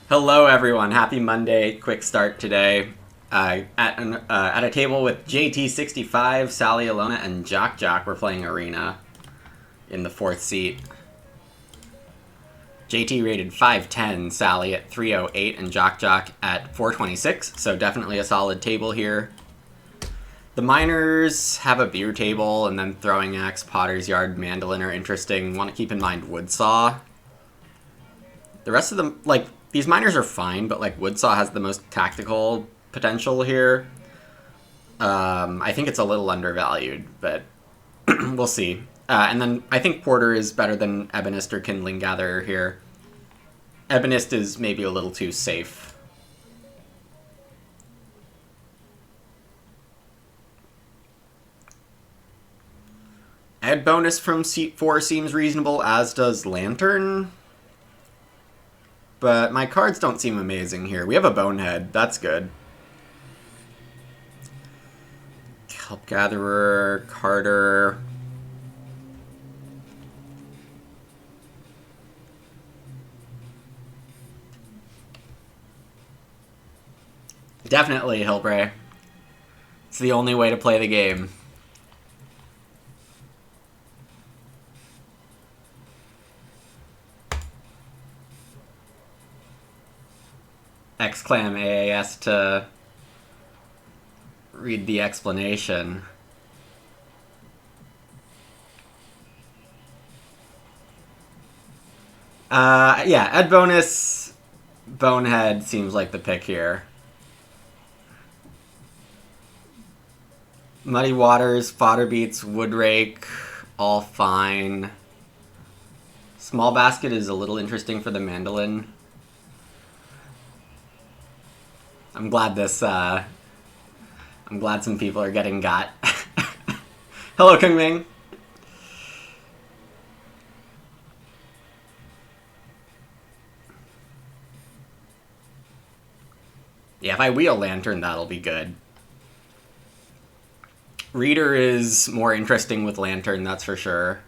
Hello, everyone. Happy Monday. Quick start today. At a table with JT65, Sally Alona, and Jock Jock. We're playing Arena in the fourth seat. JT rated 510, Sally at 308, and Jock Jock at 426. So definitely a solid table here. The minors have a beer table, and then throwing axe, potter's yard, mandolin are interesting. Want to keep in mind woodsaw. The rest of them, like, these miners are fine, but like woodsaw has the most tactical potential here. I think it's a little undervalued, but we'll see. And then I think Porter is better than Ebonist or Kindling Gatherer here. Ebonist is maybe a little too safe. Ed bonus from seat 4 seems reasonable, as does Lantern. But my cards don't seem amazing here. We have a Bonehead. That's good. Kelp Gatherer, Carter. Definitely Hillbray. It's the only way to play the game. Exclam AAS to read the explanation. Yeah, Ed bonus, Bonehead seems like the pick here. Muddy Waters, Fodder Beats, Woodrake, all fine. Small Basket is a little interesting for the mandolin. I'm glad some people are getting got. Hello, Kung Ming. Yeah, if I wheel Lantern, that'll be good. Reader is more interesting with Lantern, that's for sure.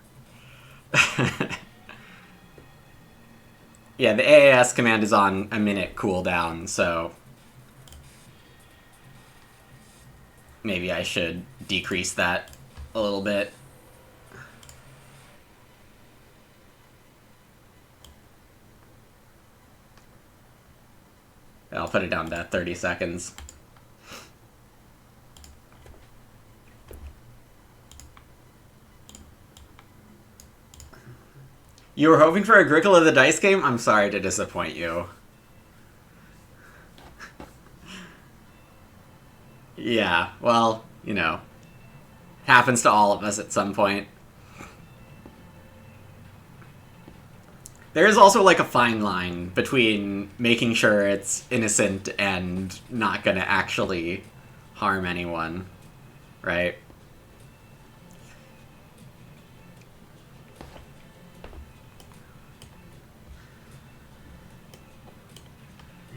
Yeah, the AAS command is on a minute cooldown, so maybe I should decrease that a little bit. I'll put it down to 30 seconds. You were hoping for Agricola the dice game? I'm sorry to disappoint you. Yeah, well, you know, happens to all of us at some point. There is also like a fine line between making sure it's innocent and not gonna actually harm anyone, right?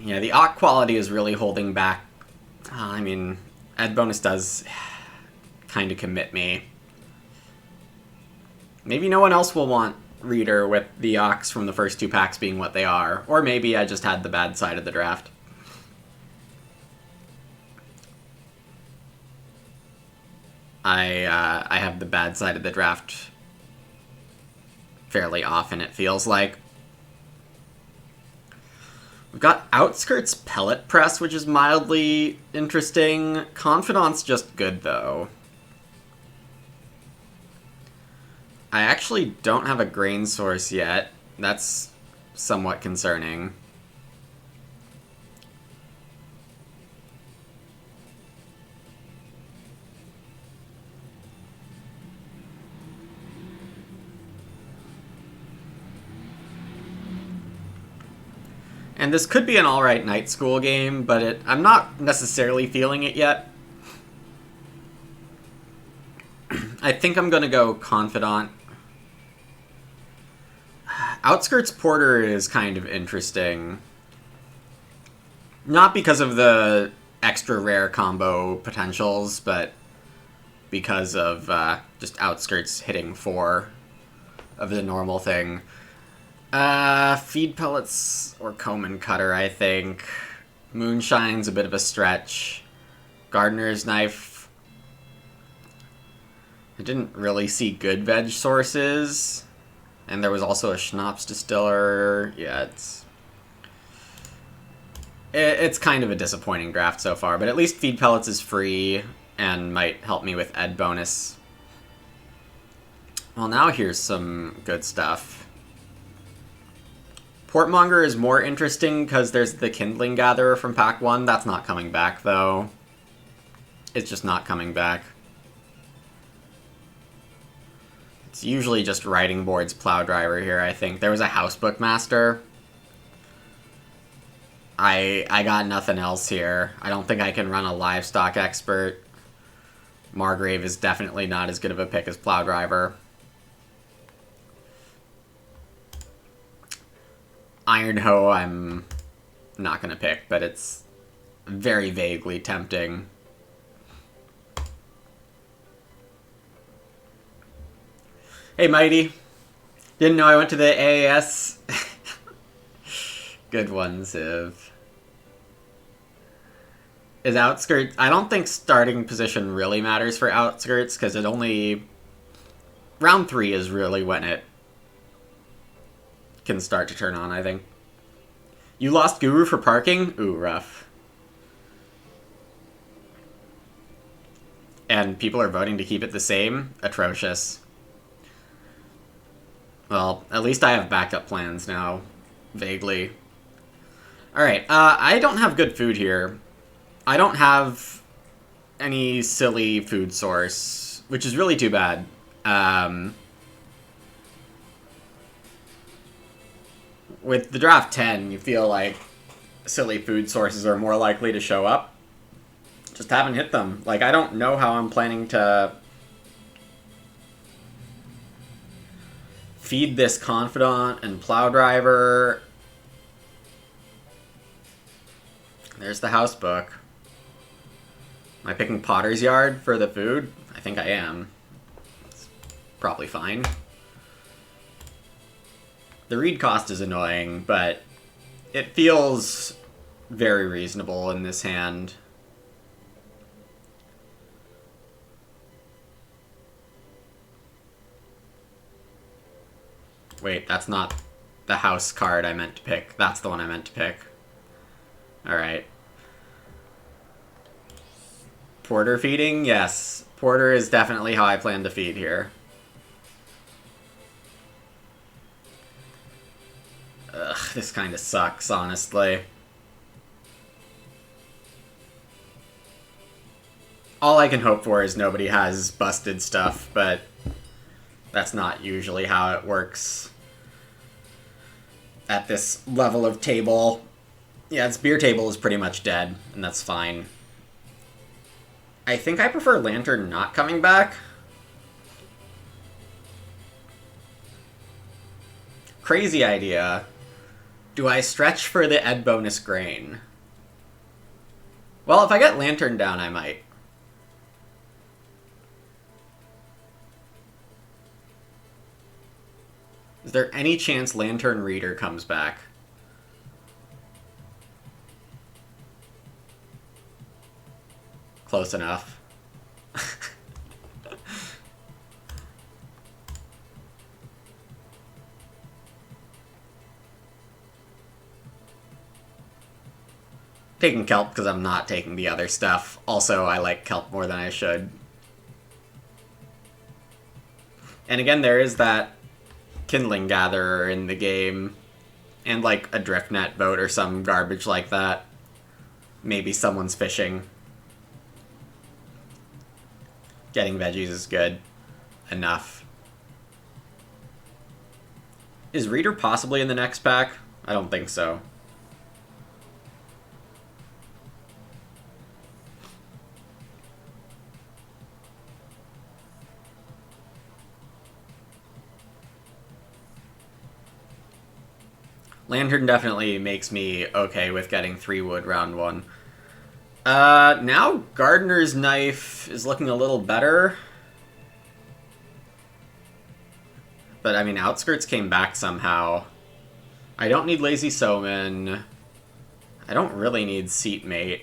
Yeah, the Ock quality is really holding back. I mean, Ed bonus does kind of commit me. Maybe no one else will want Reader with the Ox from the first two packs being what they are. Or maybe I just had the bad side of the draft. I have the bad side of the draft fairly often, it feels like. We've got Outskirts Pellet Press, which is mildly interesting. Confidant's just good, though. I actually don't have a grain source yet. That's somewhat concerning. And this could be an alright night school game, but I'm not necessarily feeling it yet. I think I'm going to go Confidant. Outskirts Porter is kind of interesting. Not because of the extra rare combo potentials, but because of just Outskirts hitting 4 of the normal thing. Feed pellets or comb and cutter, I think. Moonshine's a bit of a stretch. Gardener's knife. I didn't really see good veg sources. And there was also a schnapps distiller. Yeah, it's kind of a disappointing draft so far, but at least feed pellets is free and might help me with ed bonus. Well, now here's some good stuff. Portmonger is more interesting because there's the Kindling Gatherer from pack 1. That's not coming back, though. It's just not coming back. It's usually just Riding Board's Plow Driver here, I think. There was a Housebook Master. I got nothing else here. I don't think I can run a Livestock Expert. Margrave is definitely not as good of a pick as Plow Driver. Iron Hoe I'm not going to pick, but it's very vaguely tempting. Hey, Mighty. Didn't know I went to the AAS. Good one, Civ. Is Outskirts... I don't think starting position really matters for Outskirts, because it only... Round 3 is really when it can start to turn on, I think. You lost Guru for parking? Ooh, rough. And people are voting to keep it the same? Atrocious. Well, at least I have backup plans now. Vaguely. Alright, I don't have good food here. I don't have any silly food source, which is really too bad. With the draft 10, you feel like silly food sources are more likely to show up. Just haven't hit them. Like, I don't know how I'm planning to feed this Confidant and Plow Driver. There's the house book. Am I picking Potter's Yard for the food? I think I am. It's probably fine. The read cost is annoying, but it feels very reasonable in this hand. Wait, that's not the house card I meant to pick. That's the one I meant to pick. Alright. Porter feeding? Yes. Porter is definitely how I plan to feed here. Ugh, this kind of sucks, honestly. All I can hope for is nobody has busted stuff, but that's not usually how it works at this level of table. Yeah, its beer table is pretty much dead, and that's fine. I think I prefer Lantern not coming back. Crazy idea. Do I stretch for the ed bonus grain? Well, if I get Lantern down, I might. Is there any chance Lantern Reader comes back? Close enough. Taking Kelp because I'm not taking the other stuff. Also, I like Kelp more than I should. And again, there is that Kindling Gatherer in the game. And like a Driftnet boat or some garbage like that. Maybe someone's fishing. Getting veggies is good. Enough. Is Reader possibly in the next pack? I don't think so. Lantern definitely makes me okay with getting 3 wood round 1. Now Gardener's Knife is looking a little better. But, I mean, Outskirts came back somehow. I don't need Lazy Soman. I don't really need Seatmate.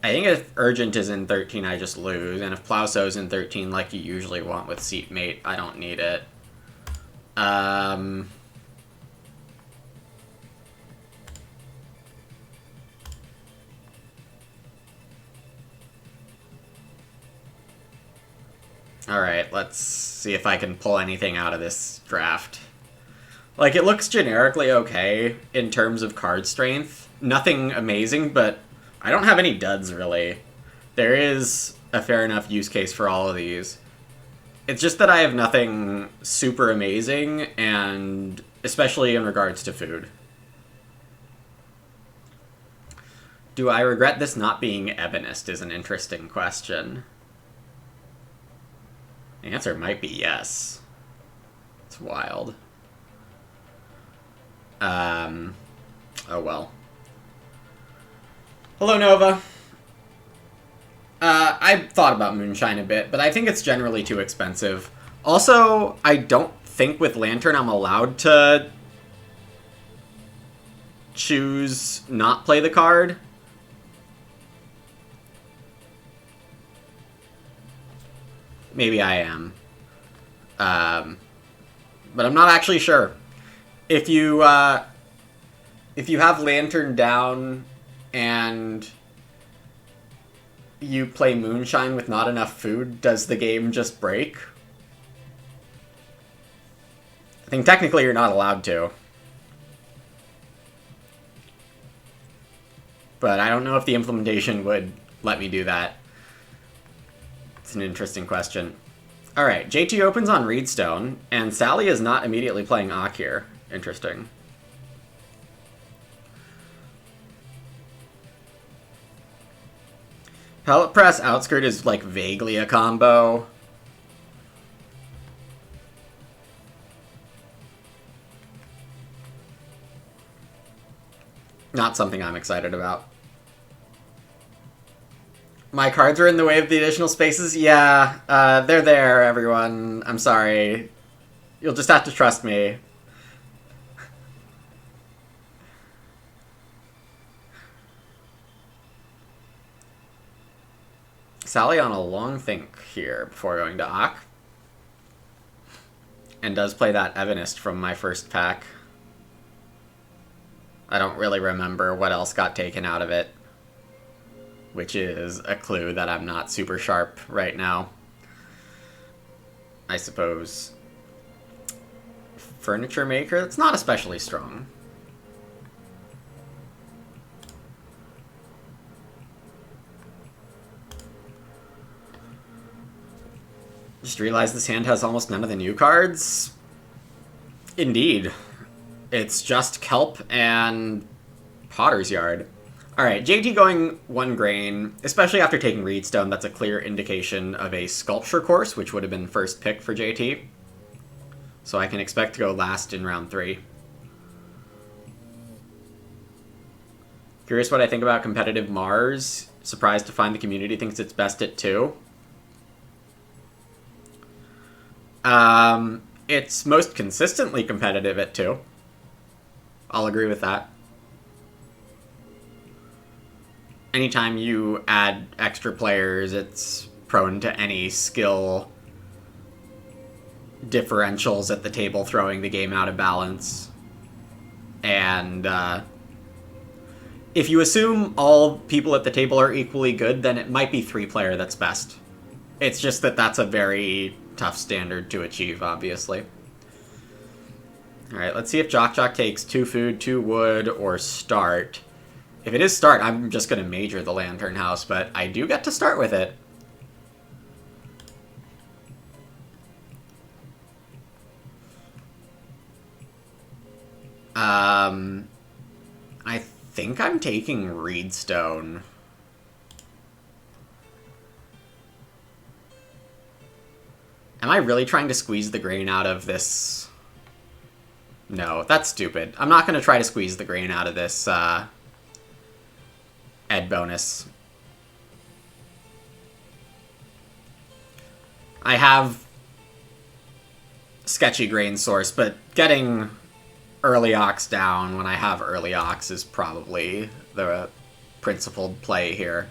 I think if Urgent is in 13, I just lose. And if Plowso's in 13, like you usually want with Seatmate, I don't need it. Alright, let's see if I can pull anything out of this draft. Like, it looks generically okay in terms of card strength. Nothing amazing, but I don't have any duds, really. There is a fair enough use case for all of these. It's just that I have nothing super amazing, and especially in regards to food. Do I regret this not being Ebonist is an interesting question. The answer might be yes. It's wild. Oh well. Hello, Nova. I thought about Moonshine a bit, but I think it's generally too expensive. Also, I don't think with Lantern I'm allowed to choose not play the card. Maybe I am. But I'm not actually sure. If you have Lantern down and you play Moonshine with not enough food, does the game just break? I think technically you're not allowed to. But I don't know if the implementation would let me do that. It's an interesting question. Alright, JT opens on Reedstone, and Sally is not immediately playing Ak here. Interesting. Pellet Press Outskirt is, like, vaguely a combo. Not something I'm excited about. My cards are in the way of the additional spaces? Yeah, they're there, everyone. I'm sorry. You'll just have to trust me. Sally on a long think here before going to Ak. And does play that Ebonist from my first pack. I don't really remember what else got taken out of it, which is a clue that I'm not super sharp right now. I suppose. Furniture Maker? That's not especially strong. Just realized this hand has almost none of the new cards. Indeed. It's just Kelp and Potter's Yard. Alright, JT going 1 grain, especially after taking Reedstone, that's a clear indication of a Sculpture course, which would have been first pick for JT. So I can expect to go last in round 3. Curious what I think about competitive Mars. Surprised to find the community thinks it's best at 2. It's most consistently competitive at 2. I'll agree with that. Anytime you add extra players, it's prone to any skill differentials at the table throwing the game out of balance. And if you assume all people at the table are equally good, then it might be 3-player that's best. It's just that that's a very tough standard to achieve, obviously. Alright, let's see if Jock Jock takes 2 food, 2 wood, or start. If it is start, I'm just going to major the Lantern House, but I do get to start with it. I think I'm taking Reedstone. Am I really trying to squeeze the grain out of this? No, that's stupid. I'm not going to try to squeeze the grain out of this Ed bonus. I have sketchy grain source, but getting early ox down when I have early ox is probably the principled play here.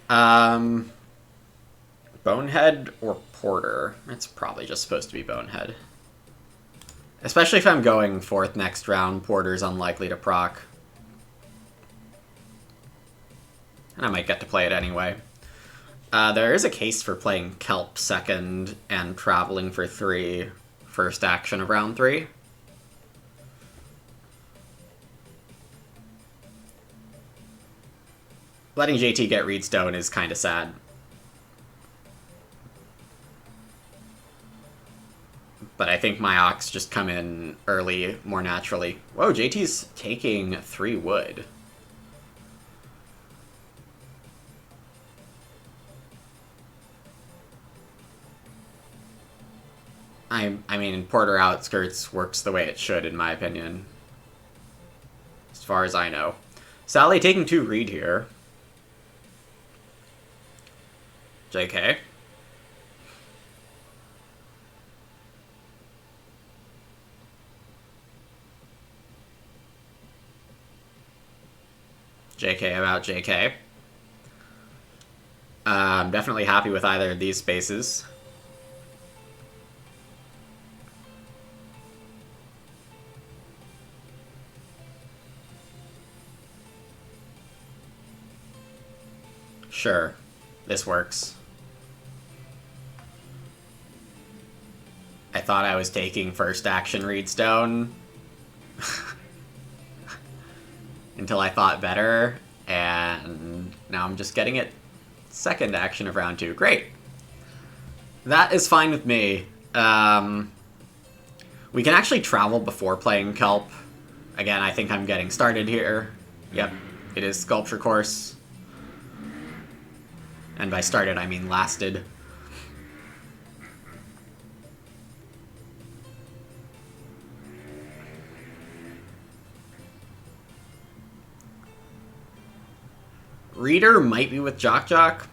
Bonehead or Porter? It's probably just supposed to be Bonehead. Especially if I'm going 4th next round, Porter's unlikely to proc. And I might get to play it anyway. There is a case for playing Kelp 2nd and traveling for 3 first action of round 3. Letting JT get Reedstone is kind of sad. But I think my Ox just come in early more naturally. Whoa, JT's taking 3 wood. I mean, Porter Outskirts works the way it should, in my opinion. As far as I know. Sally taking 2 Reed here. JK. JK about JK. I'm definitely happy with either of these spaces. Sure, this works. I thought I was taking first action Reedstone until I thought better, and now I'm just getting it second action of round 2. Great. That is fine with me. We can actually travel before playing Kelp. Again, I think I'm getting started here. Yep, it is Sculpture Course. And by started, I mean lasted. Reader might be with Jock Jock.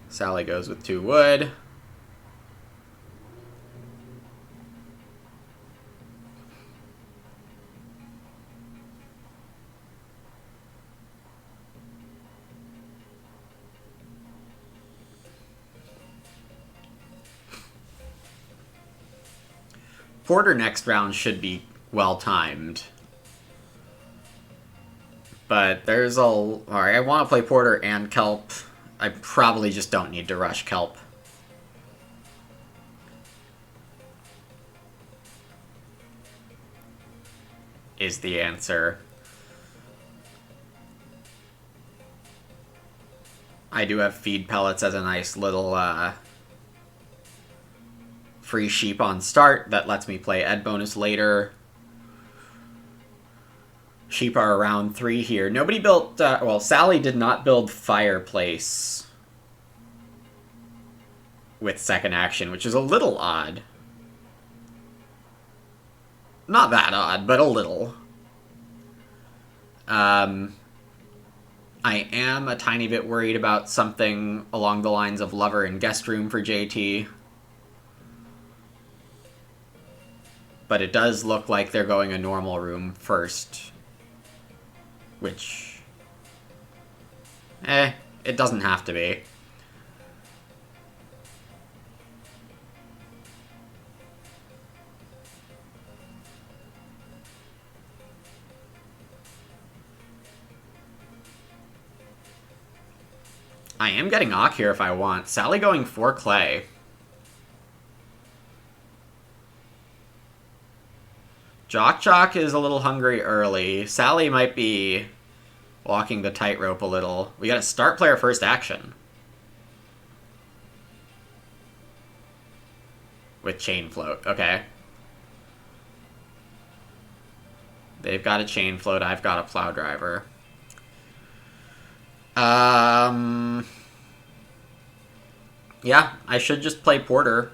Sally goes with 2 wood. Porter next round should be well-timed. But there's alright, I want to play Porter and Kelp. I probably just don't need to rush Kelp. Is the answer. I do have feed pellets as a nice little free sheep on start that lets me play Ed bonus later. Sheep are around 3 here. Nobody built, well, Sally did not build Fireplace with second action, which is a little odd. Not that odd, but a little. I am a tiny bit worried about something along the lines of Lover and Guest Room for JT. But it does look like they're going a normal room first. Which... it doesn't have to be. I am getting Ock here if I want. Sally going for Clay. Jock Jock is a little hungry early. Sally might be walking the tightrope a little. We got a start player first action. With Chain Float, okay. They've got a Chain Float, I've got a Plow Driver. Yeah, I should just play Porter.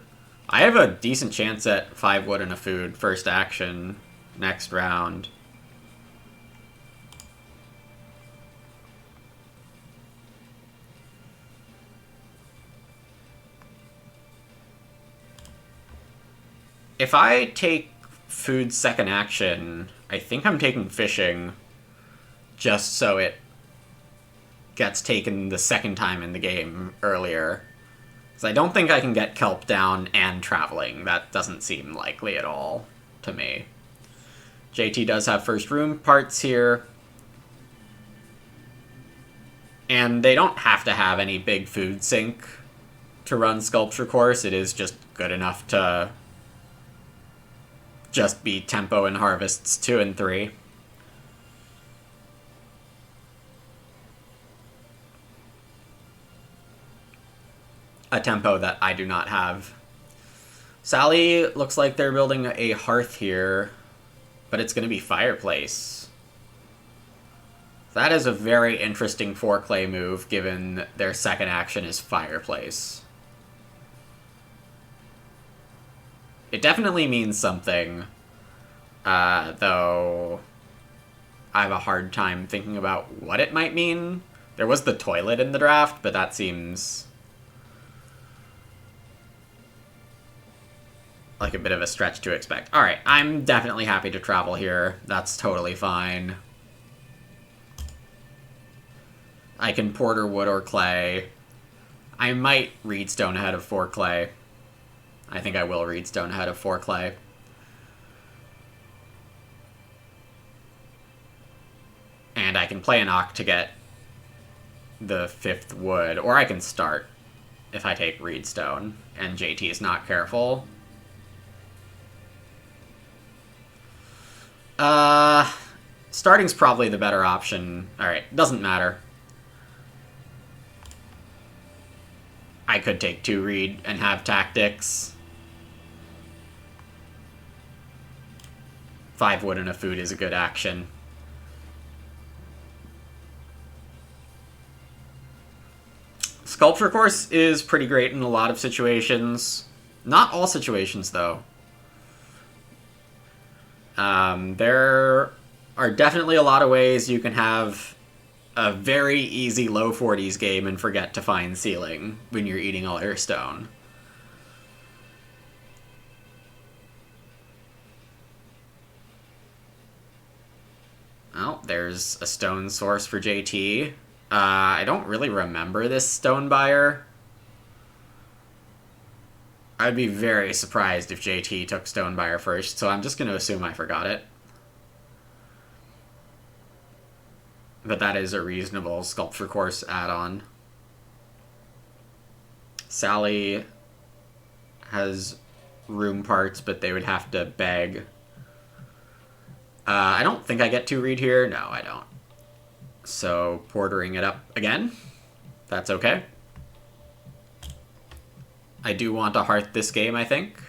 I have a decent chance at 5 wood and a food first action next round. If I take food second action, I think I'm taking fishing just so it gets taken the second time in the game earlier. Because I don't think I can get kelp down and traveling. That doesn't seem likely at all to me. JT does have first room parts here. And they don't have to have any big food sink to run Sculpture Course. It is just good enough to just be tempo in harvests 2 and 3. A tempo that I do not have. Sally looks like they're building a hearth here, but it's going to be fireplace. That is a very interesting 4-clay move, given their second action is fireplace. It definitely means something, though I have a hard time thinking about what it might mean. There was the toilet in the draft, but that seems like a bit of a stretch to expect. Alright, I'm definitely happy to travel here. That's totally fine. I can porter wood or clay. I might read stone ahead of 4 clay. I think I will read stone ahead of 4 clay. And I can play an Ock to get the 5th wood, or I can start if I take reed stone and JT is not careful. Starting's probably the better option. Alright, doesn't matter. I could take 2 reed and have tactics. 5 wood and a food is a good action. Sculpture Course is pretty great in a lot of situations. Not all situations, though. There are definitely a lot of ways you can have a very easy low 40s game and forget to find ceiling when you're eating all your stone. Oh, there's a stone source for JT. I don't really remember this stone buyer. I'd be very surprised if JT took stone buyer first, so I'm just going to assume I forgot it. But that is a reasonable Sculpture Course add-on. Sally has room parts, but they would have to beg. I don't think I get 2 reed here. No, I don't. So, portering it up again. That's okay. I do want a hearth this game, I think.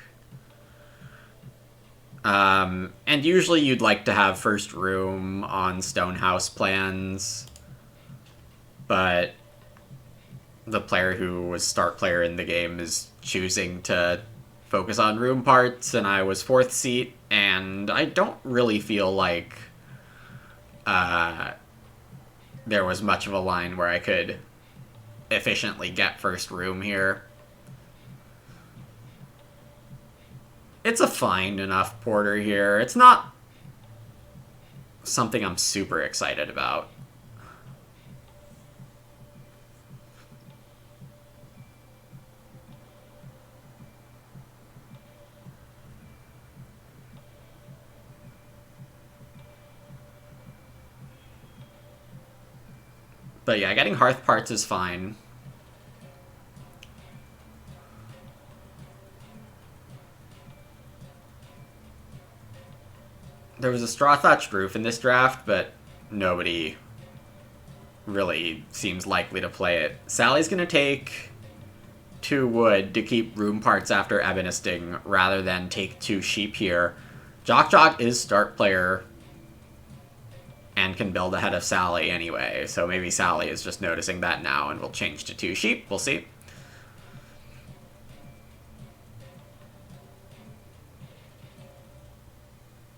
And usually you'd like to have first room on stone house plans, but the player who was start player in the game is choosing to focus on room parts, and I was 4th seat, and I don't really feel like there was much of a line where I could efficiently get first room here. It's a fine enough porter here. It's not something I'm super excited about. But yeah, getting hearth parts is fine. There was a straw thatched roof in this draft, but nobody really seems likely to play it. Sally's going to take 2 wood to keep room parts after Ebonisting rather than take 2 sheep here. Jock is start player and can build ahead of Sally anyway, so maybe Sally is just noticing that now and will change to 2 sheep. We'll see.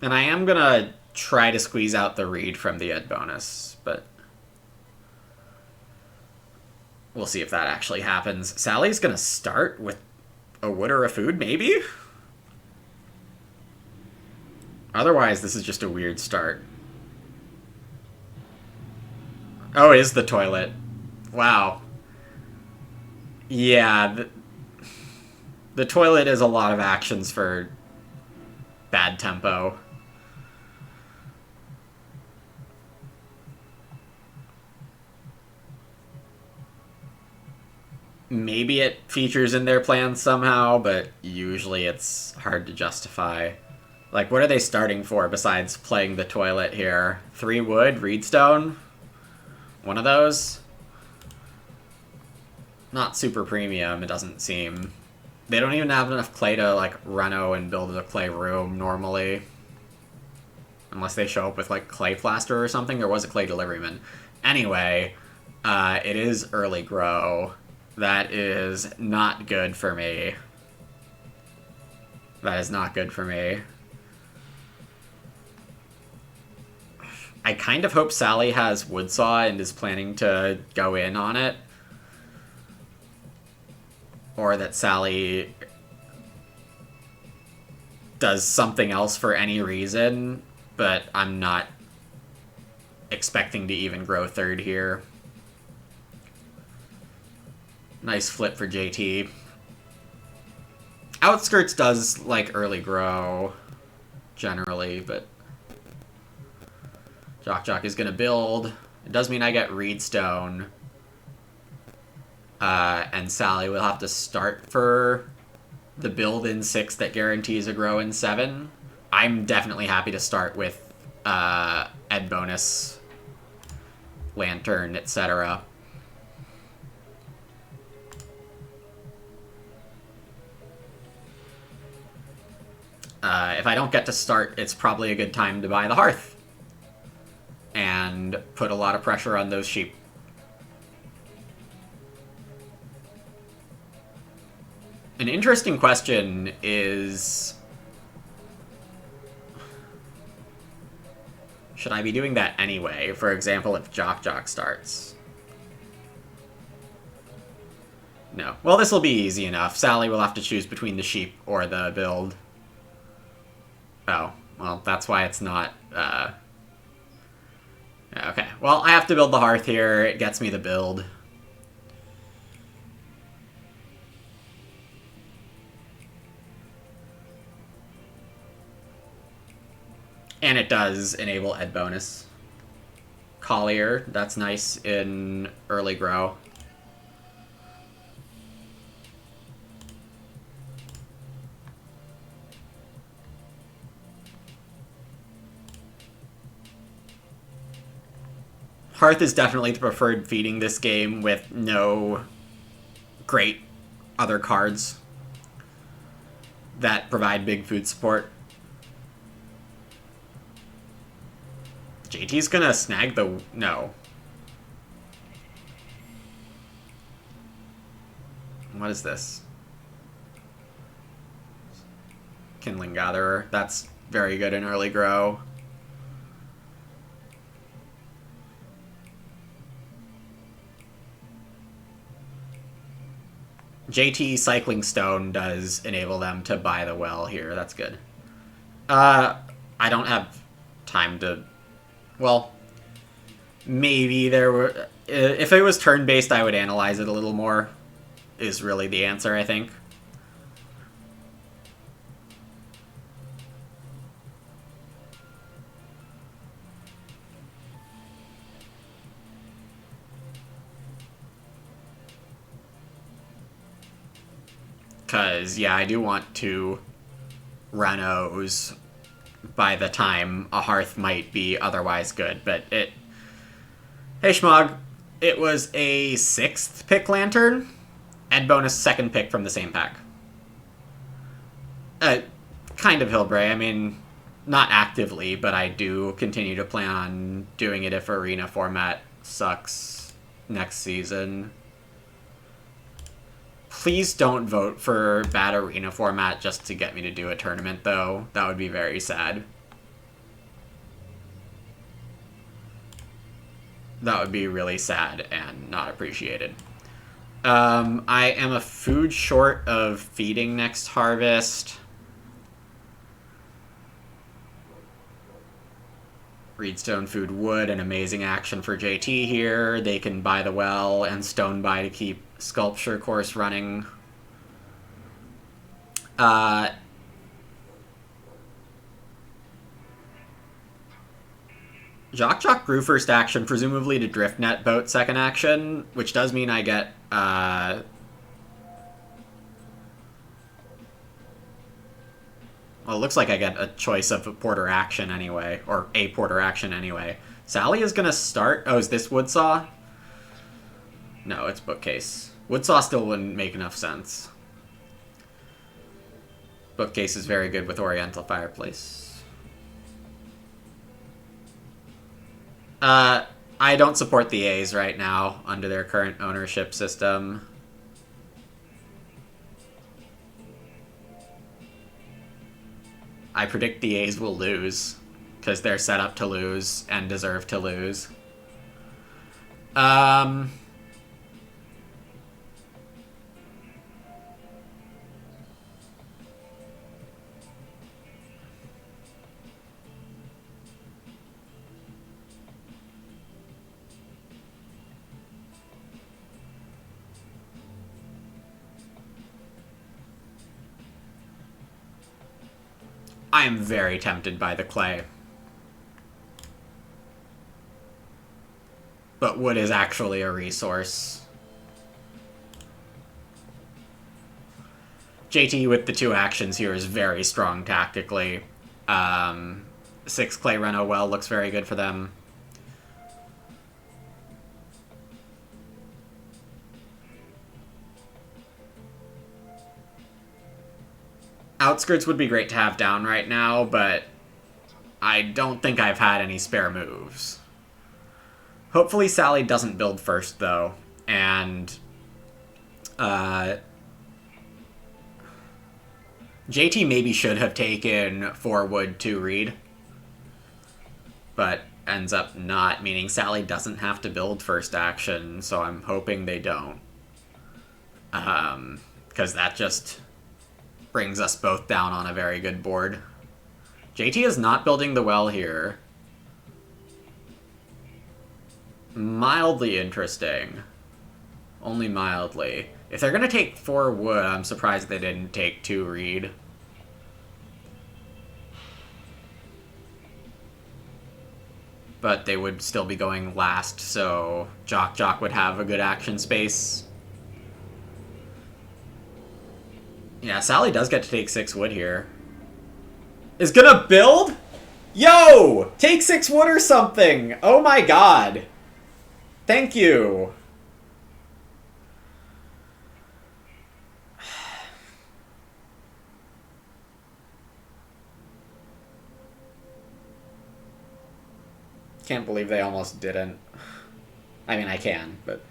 And I am gonna try to squeeze out the reed from the ed bonus, but we'll see if that actually happens. Sally's gonna start with a wood or a food, maybe? Otherwise, this is just a weird start. Oh, it is the toilet. Wow. Yeah, the toilet is a lot of actions for bad tempo. Maybe it features in their plans somehow, but usually it's hard to justify. Like, what are they starting for besides playing the toilet here? 3 wood, reedstone? One of those? Not super premium, it doesn't seem. They don't even have enough clay to, like, reno and build a clay room normally. Unless they show up with, like, clay plaster or something, or was it clay deliveryman? Anyway, it is early grow. That is not good for me. That is not good for me. I kind of hope Sally has Woodsaw and is planning to go in on it. Or that Sally does something else for any reason, but I'm not expecting to even grow third here. Nice flip for JT. Outskirts does, like, early grow, generally, but Jock is going to build. It does mean I get Reedstone. And Sally will have to start for the build in 6 that guarantees a grow in 7. I'm definitely happy to start with Ed bonus, Lantern, etc. If I don't get to start, it's probably a good time to buy the Hearth and put a lot of pressure on those sheep. An interesting question is, should I be doing that anyway? For example, if Jock starts. No. Well, this will be easy enough. Sally will have to choose between the sheep or the build. Oh, well, that's why it's not, okay. Well, I have to build the Hearth here. It gets me the build. And it does enable Ed bonus. Collier, that's nice in early grow. Hearth is definitely the preferred feeding this game with no great other cards that provide big food support. JT's gonna snag the... no. What is this? Kindling Gatherer. That's very good in early grow. JT Cycling Stone does enable them to buy the well here. That's good. I don't have time to... well, maybe there were... if it was turn-based, I would analyze it a little more, is really the answer, I think. Because, yeah, I do want to renos by the time a Hearth might be otherwise good, but it... Hey, Schmog, it was a 6th pick Lantern, and bonus 2nd pick from the same pack. Kind of Hillbray, I mean, not actively, but I do continue to plan on doing it if Arena format sucks next season. Please don't vote for bad Arena format just to get me to do a tournament, though. That would be very sad. That would be really sad and not appreciated. I am a food short of feeding next harvest. Reedstone, food, wood, an amazing action for JT here. They can buy the well and stone buy to keep Sculpture Course running. Jock grew first action, presumably to Driftnet boat second action, which does mean I get well, it looks like I get a choice of a Porter action anyway, or a Porter action anyway. Sally is going to start... Oh, is this Woodsaw? No, it's Bookcase. Woodsaw still wouldn't make enough sense. Bookcase is very good with Oriental Fireplace. I don't support the A's right now under their current ownership system. I predict the A's will lose, because they're set up to lose and deserve to lose. I am very tempted by the clay. But wood is actually a resource. JT with the 2 actions here is very strong tactically. 6 clay Reno well looks very good for them. Outskirts would be great to have down right now, but I don't think I've had any spare moves. Hopefully Sally doesn't build first, though, and JT maybe should have taken 4 wood, 2 reed, but ends up not, meaning Sally doesn't have to build first action, so I'm hoping they don't. Because that just brings us both down on a very good board. JT is not building the well here. Mildly interesting. Only mildly. If they're going to take 4 wood, I'm surprised they didn't take 2 reed. But they would still be going last, so Jock would have a good action space. Yeah, Sally does get to take 6 wood here. Is gonna build? Yo! Take 6 wood or something! Oh my god! Thank you! Can't believe they almost didn't. I mean, I can, but...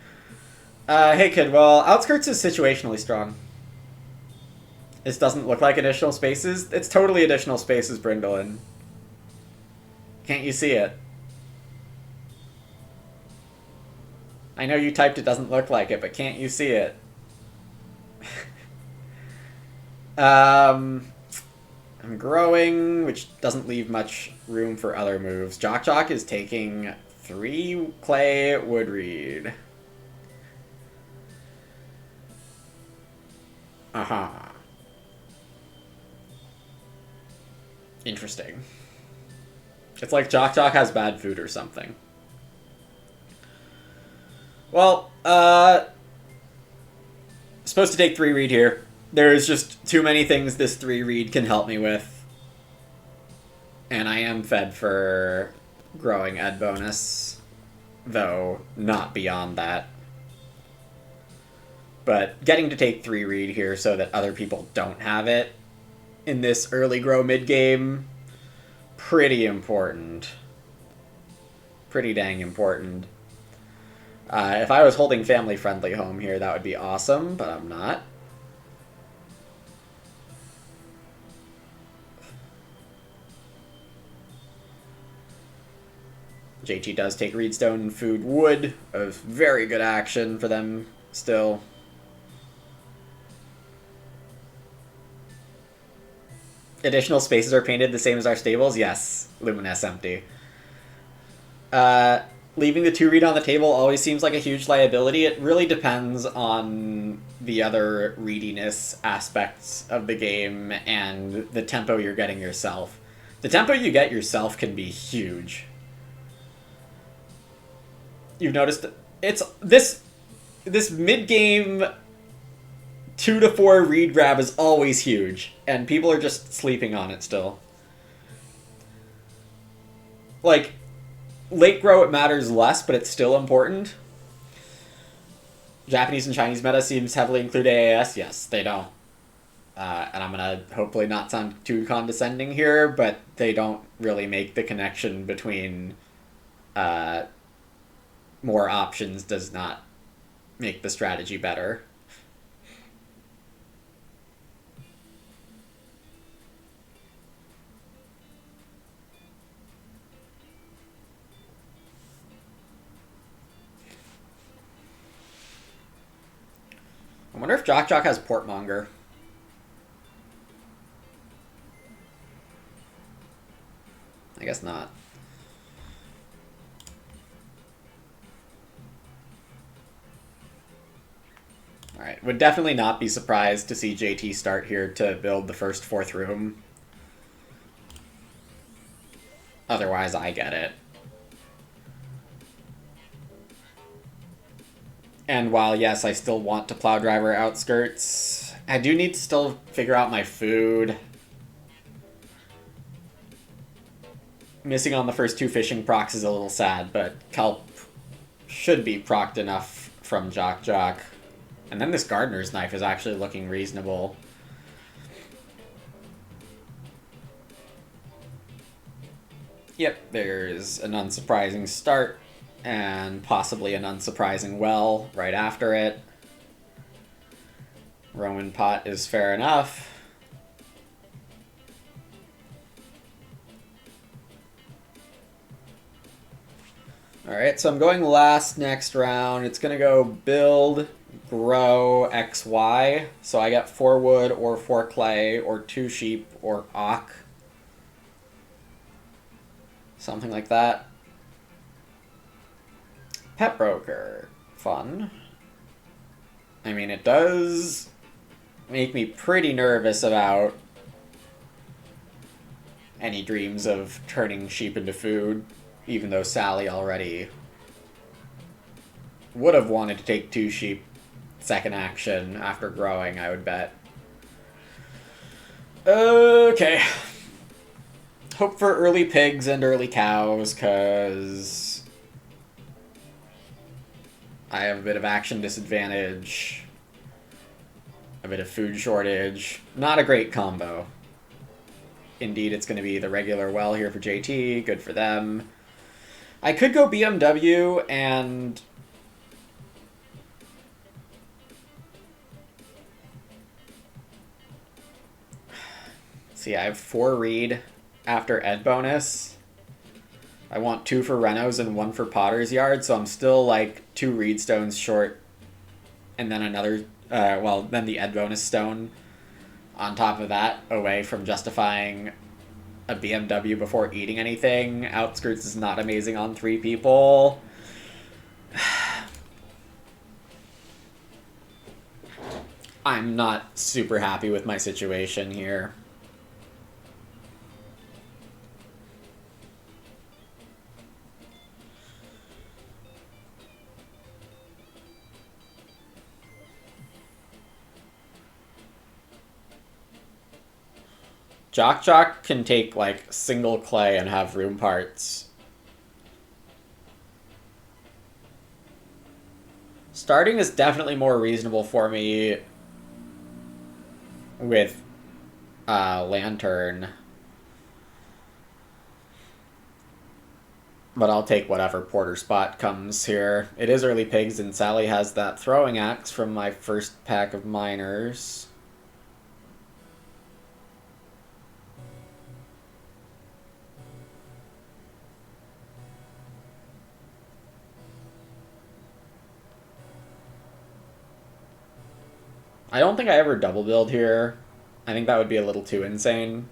hey kid, well, Outskirts is situationally strong. This doesn't look like additional spaces. It's totally additional spaces, Brindlin. Can't you see it? I know you typed it doesn't look like it, but can't you see it? I'm growing, which doesn't leave much room for other moves. Jock is taking 3 clay wood reed. Uh-huh. Interesting. It's like Jock has bad food or something. Well, supposed to take 3 reed here. There's just too many things this 3 reed can help me with. And I am fed for growing ed bonus, though not beyond that. But getting to take 3 reed here so that other people don't have it in this early grow mid-game, pretty important. Pretty dang important. If I was holding family-friendly home here, that would be awesome, but I'm not. JT does take Reedstone, food, wood. A very good action for them still. Additional spaces are painted the same as our stables? Yes. Luminesce empty. Leaving the 2 read on the table always seems like a huge liability. It really depends on the other readiness aspects of the game and the tempo you're getting yourself. The tempo you get yourself can be huge. You've noticed it's this mid-game 2 to 4 read grab is always huge, and people are just sleeping on it still. Like, late grow, it matters less, but it's still important. Japanese and Chinese meta seems heavily include AAS. Yes, they don't. And I'm going to hopefully not sound too condescending here, but they don't really make the connection between more options does not make the strategy better. I wonder if Jock Jock has Portmonger. I guess not. Alright, would definitely not be surprised to see JT start here to build the first 4th room. Otherwise, I get it. And while, yes, I still want to Plow Driver Outskirts, I do need to still figure out my food. Missing on the first 2 fishing procs is a little sad, but Kelp should be procced enough from Jock Jock. And then this Gardener's Knife is actually looking reasonable. Yep, there's an unsurprising start, and possibly an unsurprising well right after it. Roman Pot is fair enough. Alright, so I'm going last next round. It's going to go build, grow, XY. So I get 4 wood or 4 clay or 2 sheep or ock. Something like that. Pet Broker. Fun. I mean, it does make me pretty nervous about any dreams of turning sheep into food, even though Sally already would have wanted to take 2 sheep second action after growing, I would bet. Okay. Hope for early pigs and early cows, because I have a bit of action disadvantage, a bit of food shortage. Not a great combo. Indeed, it's going to be the regular well here for JT. Good for them. I could go BMW and see, I have 4 read after Ed bonus. I want 2 for Renos and 1 for Potter's Yard, so I'm still like 2 read stones short, and then another, then the Ed bonus stone on top of that, away from justifying a BMW before eating anything. Outskirts is not amazing on 3 people. I'm not super happy with my situation here. Jock Jock can take, like, single clay and have room parts. Starting is definitely more reasonable for me with Lantern. But I'll take whatever Porter spot comes here. It is early pigs, and Sally has that throwing axe from my first pack of miners. I don't think I ever double build here. I think that would be a little too insane.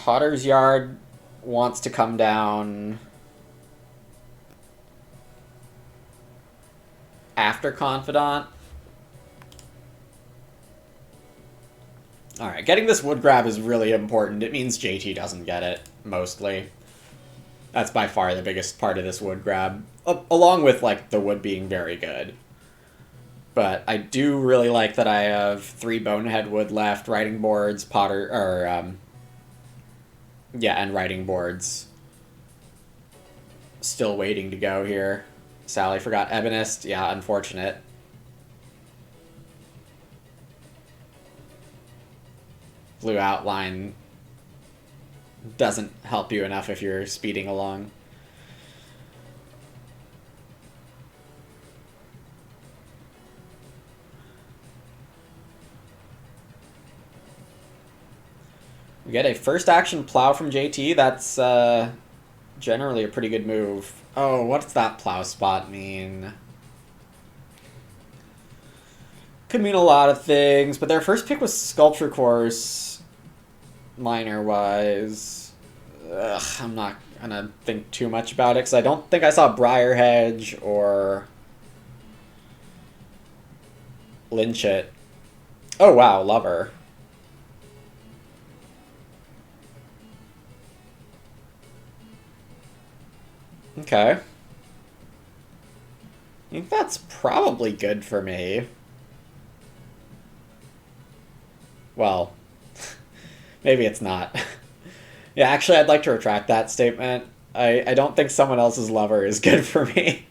Potter's Yard wants to come down after Confidant. Alright, getting this wood grab is really important. It means JT doesn't get it, mostly. That's by far the biggest part of this wood grab, along with, like, the wood being very good. But I do really like that I have 3 Bonehead wood left, writing boards, and writing boards. Still waiting to go here. Sally forgot Ebonist. Yeah, unfortunate. Blue outline doesn't help you enough if you're speeding along. We get a first action plow from JT. That's generally a pretty good move. Oh, what's that plow spot mean? Could mean a lot of things, but their first pick was Sculpture Course, minor-wise. I'm not gonna think too much about it, because I don't think I saw Briar Hedge or Lynchit. Oh, wow, Lover. Okay. I think that's probably good for me. Well, maybe it's not. Yeah, actually, I'd like to retract that statement. I don't think someone else's lover is good for me.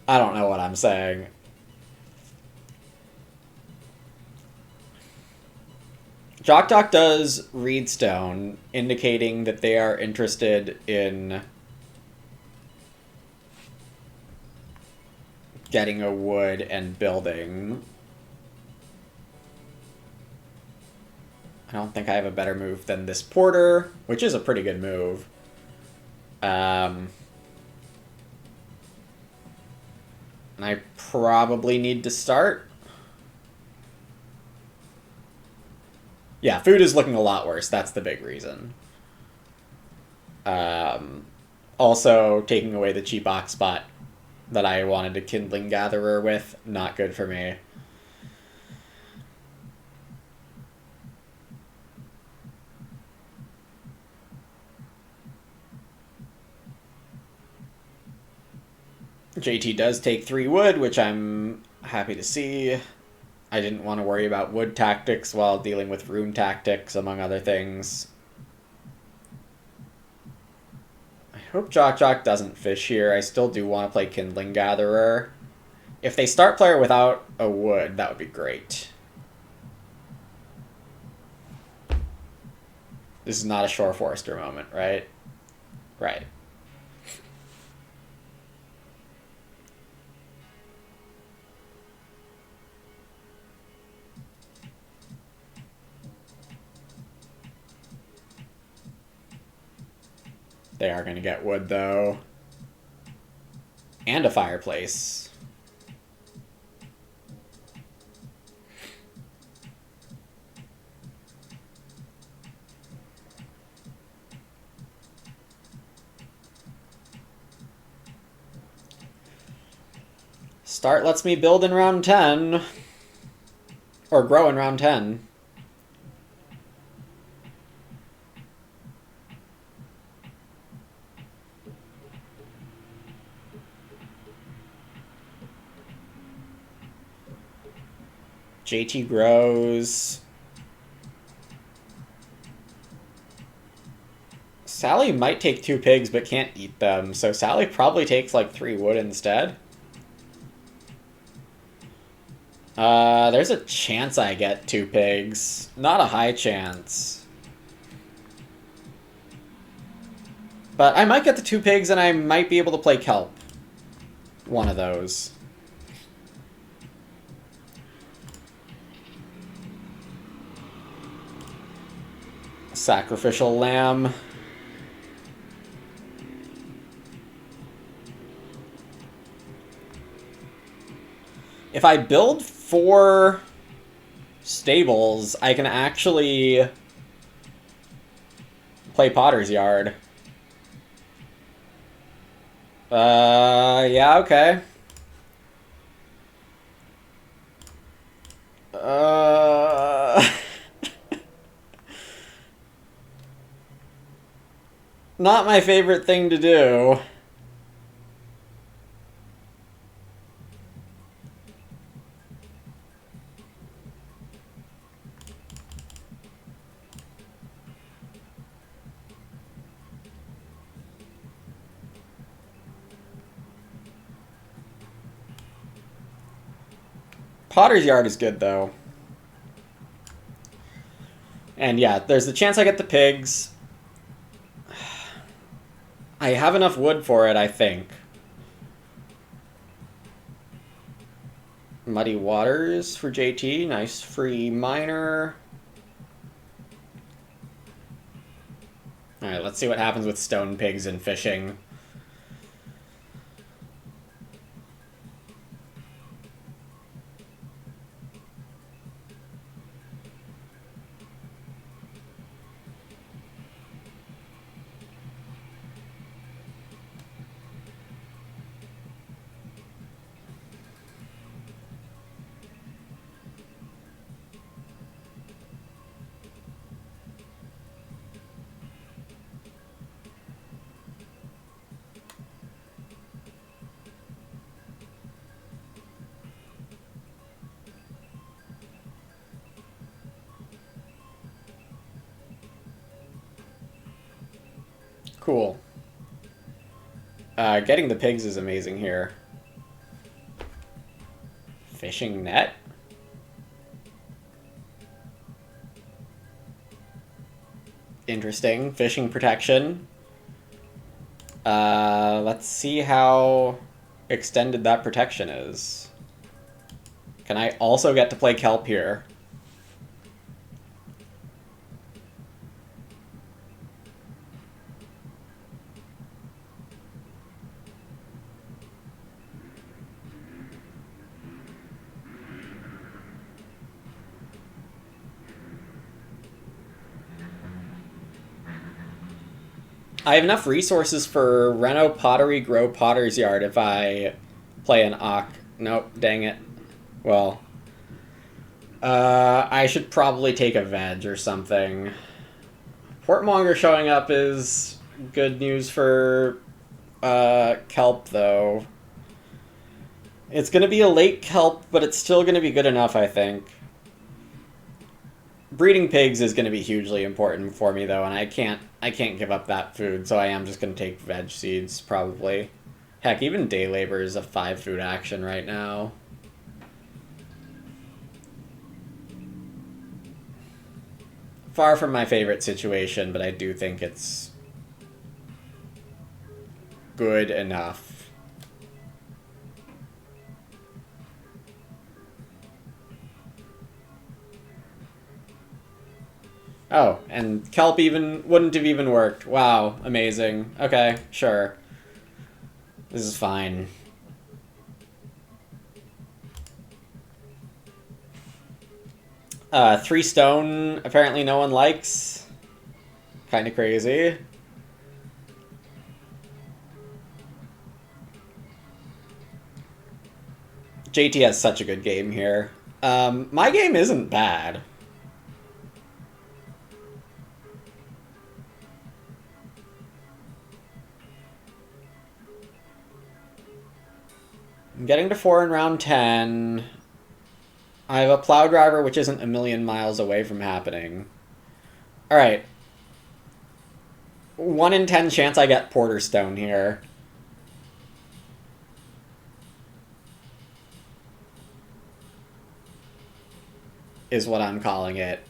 I don't know what I'm saying. Jock does Reedstone, indicating that they are interested in getting a wood and building. I don't think I have a better move than this Porter, which is a pretty good move. And I probably need to start. Yeah, food is looking a lot worse. That's the big reason. Also, taking away the cheap ox spot that I wanted a Kindling Gatherer with, not good for me. JT does take 3 wood, which I'm happy to see. I didn't want to worry about wood tactics while dealing with rune tactics, among other things. I hope Jock doesn't fish here. I still do want to play Kindling Gatherer. If they start player without a wood, that would be great. This is not a Shore Forester moment, right? Right. They are going to get wood, though. And a fireplace. Start lets me build in round 10. Or grow in round 10. JT grows. Sally might take 2 pigs, but can't eat them. So Sally probably takes like 3 wood instead. There's a chance I get 2 pigs. Not a high chance. But I might get the 2 pigs and I might be able to play Kelp. One of those. Sacrificial lamb. If I build 4 stables, I can actually play Potter's Yard. Yeah, okay. Not my favorite thing to do. Potter's Yard is good, though. And yeah, there's the chance I get the pigs. I have enough wood for it, I think. Muddy Waters for JT. Nice free miner. Alright, let's see what happens with stone pigs and fishing. Cool. Getting the pigs is amazing here. Fishing net? Interesting. Fishing protection. Let's see how extended that protection is. Can I also get to play kelp here? I have enough resources for Reno Pottery Grow Potter's Yard if I play an Ock. Nope, dang it. Well, I should probably take a veg or something. Portmonger showing up is good news for kelp, though. It's going to be a late kelp, but it's still going to be good enough, I think. Breeding pigs is going to be hugely important for me, though, and I can't give up that food, so I am just going to take veg seeds, probably. Heck, even day labor is a 5 food action right now. Far from my favorite situation, but I do think it's good enough. Oh, and kelp even wouldn't have even worked. Wow, amazing. Okay, sure. This is fine. Three stone, apparently no one likes. Kinda crazy. JT has such a good game here. My game isn't bad. I'm getting to 4 in round 10. I have a plow driver, which isn't a million miles away from happening. Alright. 1 in 10 chance I get Porter Stone here. Is what I'm calling it.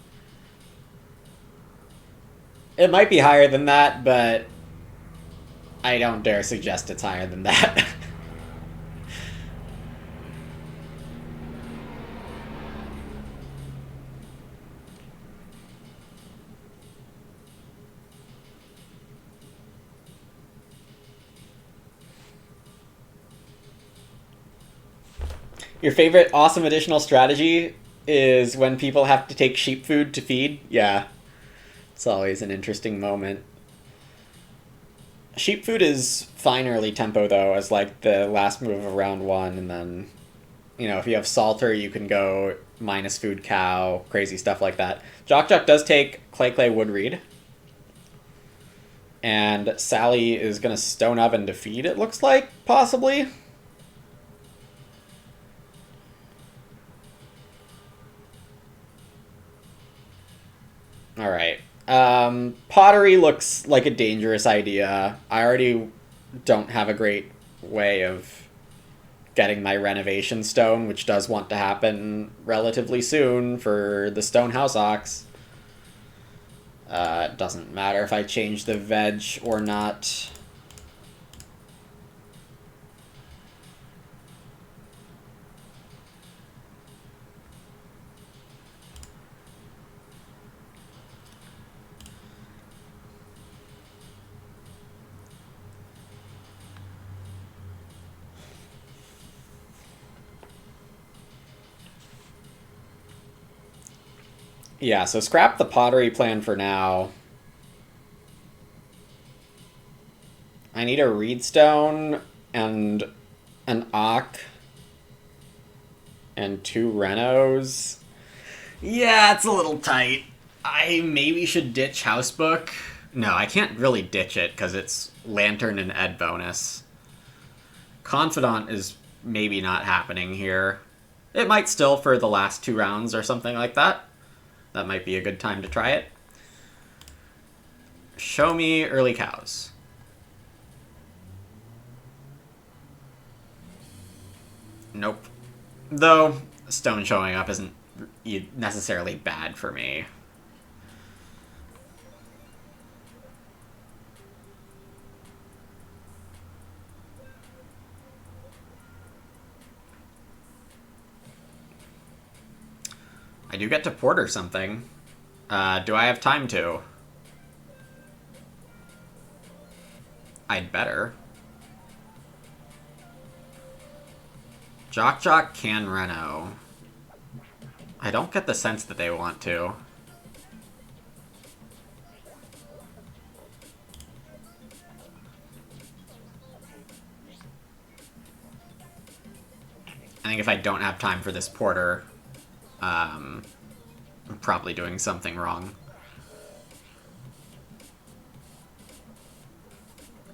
It might be higher than that, but I don't dare suggest it's higher than that. Your favorite awesome additional strategy is when people have to take sheep food to feed? Yeah. It's always an interesting moment. Sheep Food is fine early tempo, though, as, like, the last move of round 1, and then, you know, if you have Salter, you can go minus Food Cow, crazy stuff like that. Jock Jock does take Clay Clay Woodreed. And Sally is going to Stone Oven defeat, it looks like, possibly. Alright. Pottery looks like a dangerous idea. I already don't have a great way of getting my renovation stone, which does want to happen relatively soon for the Stone House Ox. It doesn't matter if I change the veg or not. Yeah, so scrap the pottery plan for now. I need a Reedstone and an Ock and 2 Renos. Yeah, it's a little tight. I maybe should ditch Housebook. No, I can't really ditch it because it's Lantern and Ed bonus. Confidant is maybe not happening here. It might still for the last 2 rounds or something like that. That might be a good time to try it. Show me early cows. Nope. Though, Stone showing up isn't necessarily bad for me. I do get to Porter something. Do I have time to? I'd better. Jock Jock can Reno. I don't get the sense that they want to. I think if I don't have time for this Porter, I'm probably doing something wrong.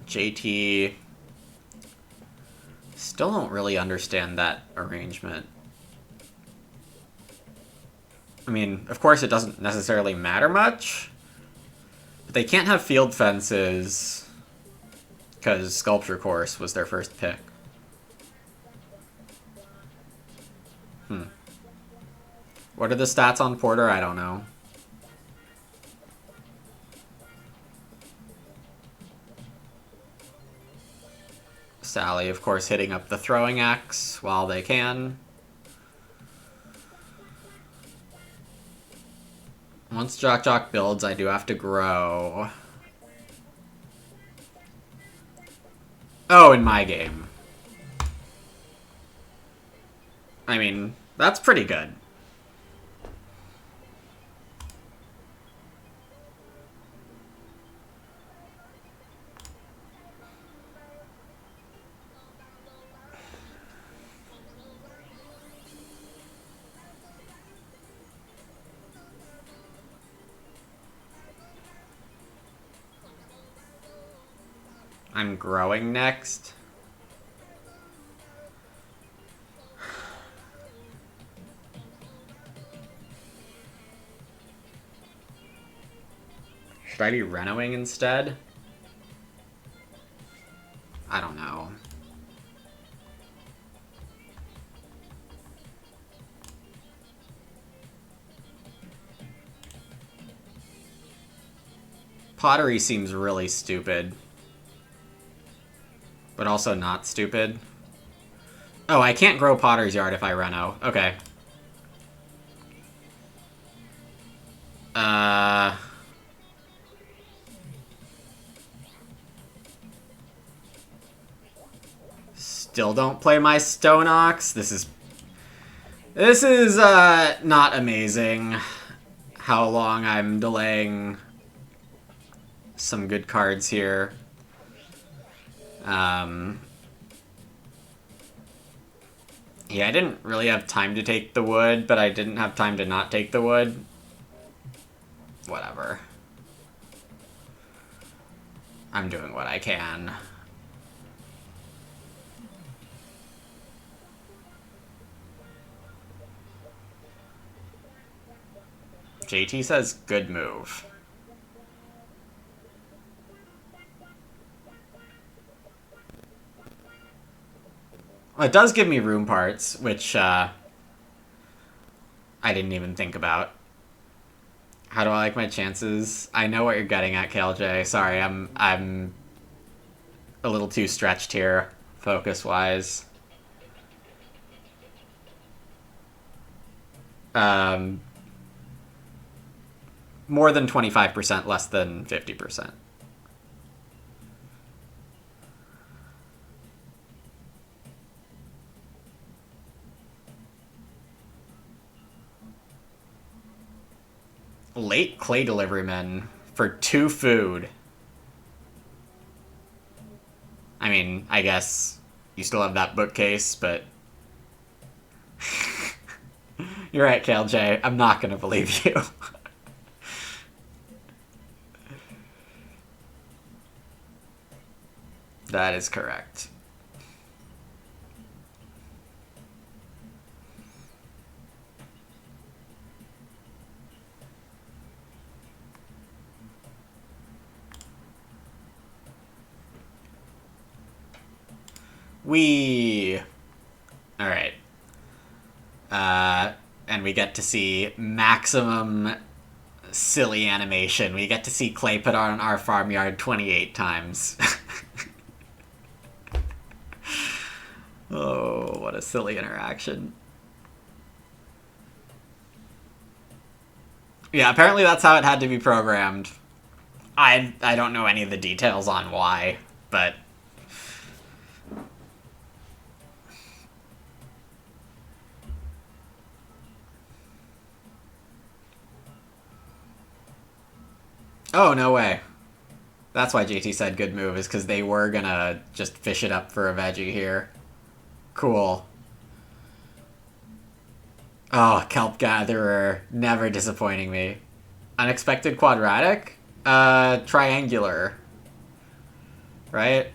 JT... Still don't really understand that arrangement. I mean, of course it doesn't necessarily matter much, but they can't have field fences because Sculpture Course was their first pick. What are the stats on Porter? I don't know. Sally, of course, hitting up the throwing axe while they can. Once Jock Jock builds, I do have to grow. Oh, in my game. I mean, that's pretty good. I'm growing next. Should I be Renoing instead? I don't know. Pottery seems really stupid. But also not stupid. Oh, I can't grow Potter's Yard if I Reno. Okay. Still don't play my Stone Ox. This is not amazing. How long I'm delaying some good cards here. Yeah, I didn't really have time to take the wood, but I didn't have time to not take the wood. Whatever. I'm doing what I can. JT says, good move. Well, it does give me room parts, which I didn't even think about. How do I like my chances? I know what you're getting at, KLJ. Sorry, I'm a little too stretched here, focus-wise. More than 25%, less than 50%. Late clay deliveryman for 2 food. I mean, I guess you still have that bookcase, but... You're right, KLJ. I'm not gonna believe you. That is correct. Alright. And we get to see maximum silly animation. We get to see Clay put on our farmyard 28 times. Oh, what a silly interaction. Yeah, apparently that's how it had to be programmed. I don't know any of the details on why, but... Oh, no way. That's why JT said good move, is because they were gonna just fish it up for a veggie here. Cool. Oh, Kelp Gatherer. Never disappointing me. Unexpected quadratic? Triangular. Right?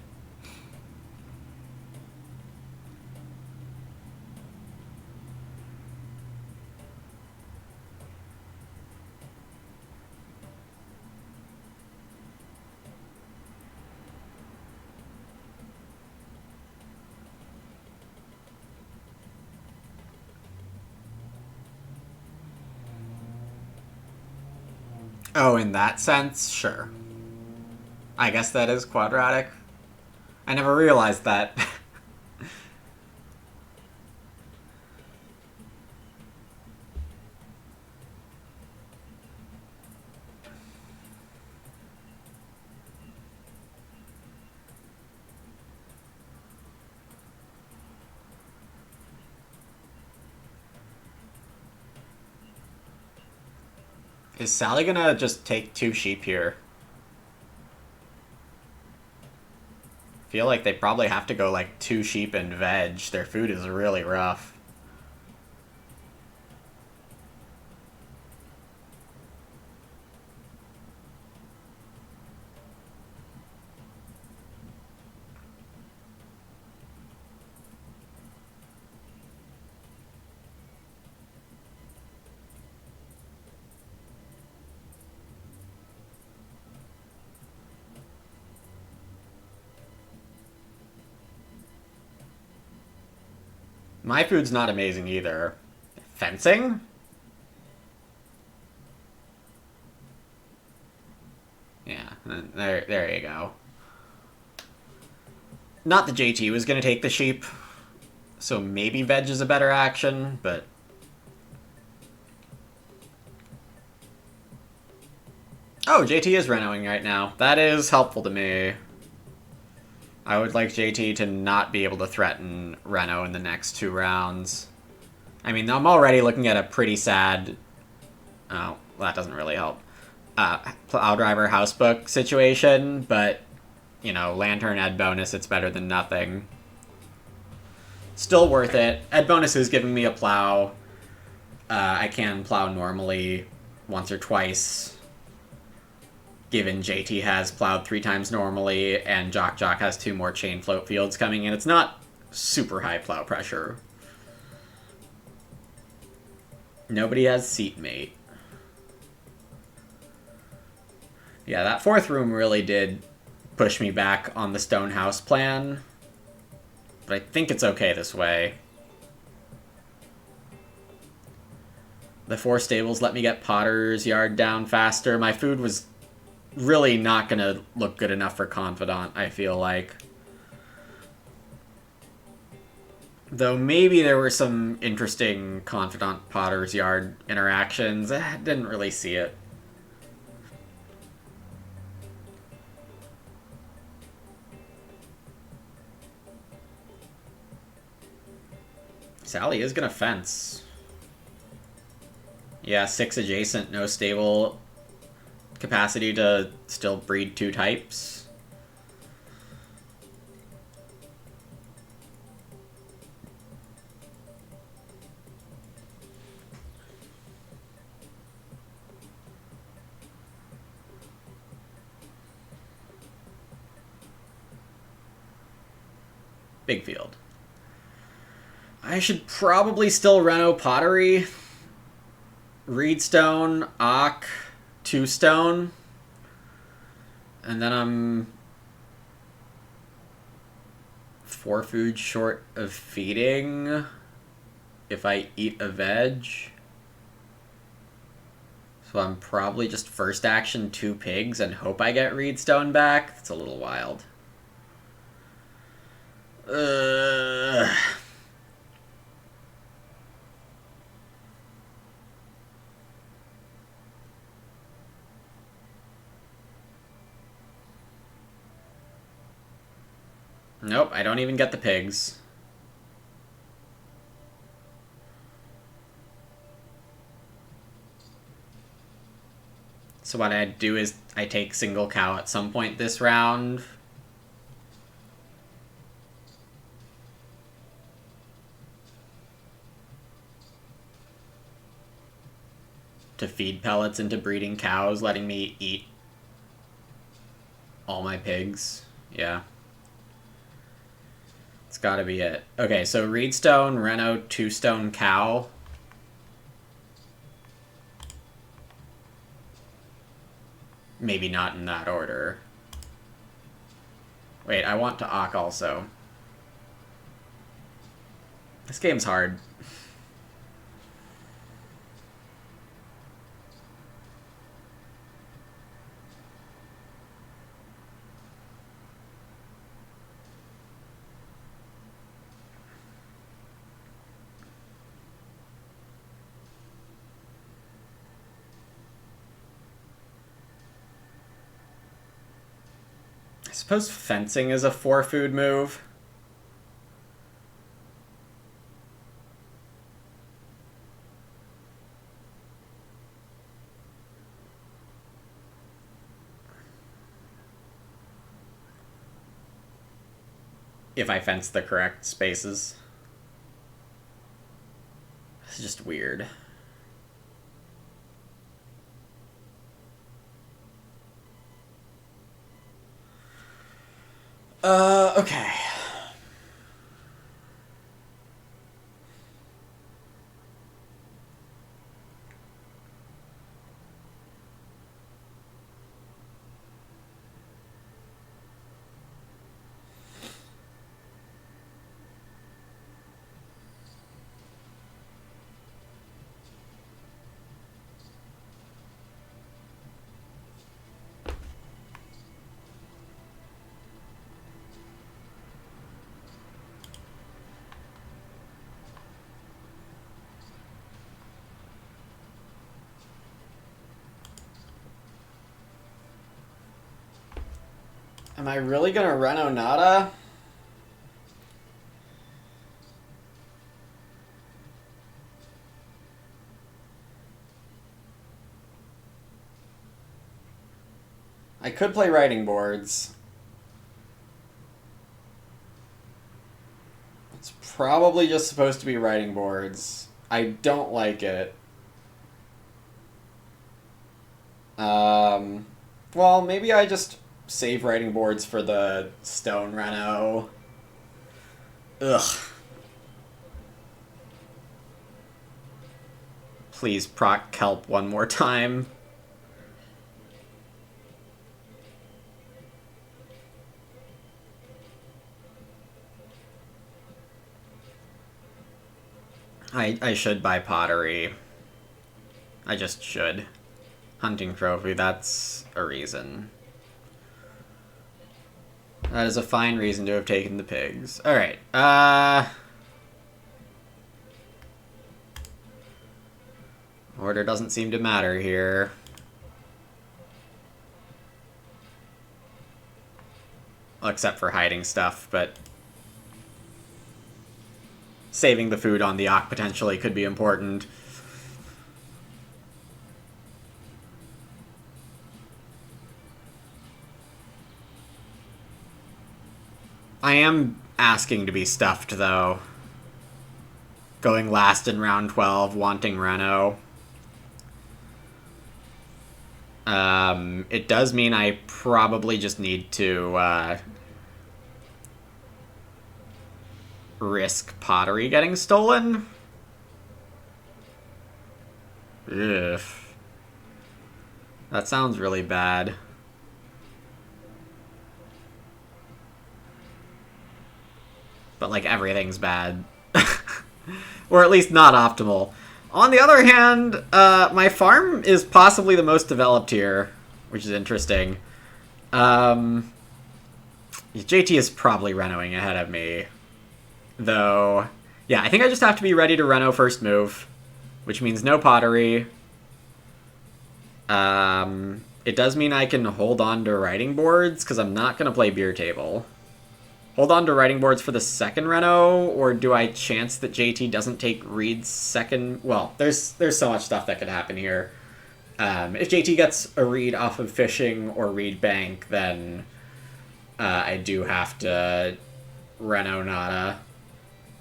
Oh, in that sense? Sure. I guess that is quadratic. I never realized that. Is Sally gonna just take 2 sheep here? Feel like they probably have to go like 2 sheep and veg. Their food is really rough. My food's not amazing either. Fencing? Yeah, there you go. Not that JT was gonna take the sheep, so maybe veg is a better action, but... Oh, JT is renoing right now. That is helpful to me. I would like JT to not be able to threaten Reno in the next 2 rounds. I mean, I'm already looking at a pretty sad... Oh, well, that doesn't really help. Plow Driver Housebook situation, but you know, Lantern Ed bonus, it's better than nothing. Still worth it. Ed bonus is giving me a plow. I can plow normally once or twice, given JT has plowed 3 times normally, and Jock has 2 more chain float fields coming in. It's not super high plow pressure. Nobody has seatmate. Yeah, that 4th room really did push me back on the stone house plan, but I think it's okay this way. The 4 stables let me get Potter's Yard down faster. My food was really not going to look good enough for Confidant, I feel like. Though maybe there were some interesting Confidant Potter's Yard interactions. Didn't really see it. Sally is going to fence. Yeah, 6 adjacent, no stable capacity to still breed 2 types. Big field. I should probably still reno Pottery. Reedstone, Ock, 2 stone. And then I'm 4 food short of feeding if I eat a veg. So I'm probably just first action 2 pigs and hope I get Reedstone back. It's a little wild. Nope, I don't even get the pigs. So what I do is I take single cow at some point this round. To feed pellets into breeding cows, letting me eat all my pigs. Yeah. It's gotta be it. Okay, so Reedstone, Reno, 2 stone cow. Maybe not in that order. Wait, I want to Ock also. This game's hard. I suppose fencing is a 4 food move. If I fence the correct spaces. It's just weird. Okay. Am I really gonna reno Nada? I could play writing boards. probably just supposed to be writing boards. I don't like it. Well, maybe I just save writing boards for the stone reno. Ugh. Please proc kelp one more time. I should buy pottery. I just should. Hunting trophy, that's a reason. That is a fine reason to have taken the pigs. Alright, order doesn't seem to matter here. Well, except for hiding stuff, but saving the food on the Ock potentially could be important. I am asking to be stuffed, though. Going last in round 12, wanting Reno. It does mean I probably just need to risk pottery getting stolen. Ugh. That sounds really bad. But, like, everything's bad. Or at least not optimal. On the other hand, my farm is possibly the most developed here, which is interesting. JT is probably renoing ahead of me. Though, yeah, I think I just have to be ready to reno first move, which means no pottery. It does mean I can hold on to writing boards, because I'm not going to play beer table. Hold on to writing boards for the second reno, or do I chance that JT doesn't take Reed's second? Well, there's so much stuff that could happen here. If JT gets a Reed off of fishing or Reed bank, then I do have to reno Nada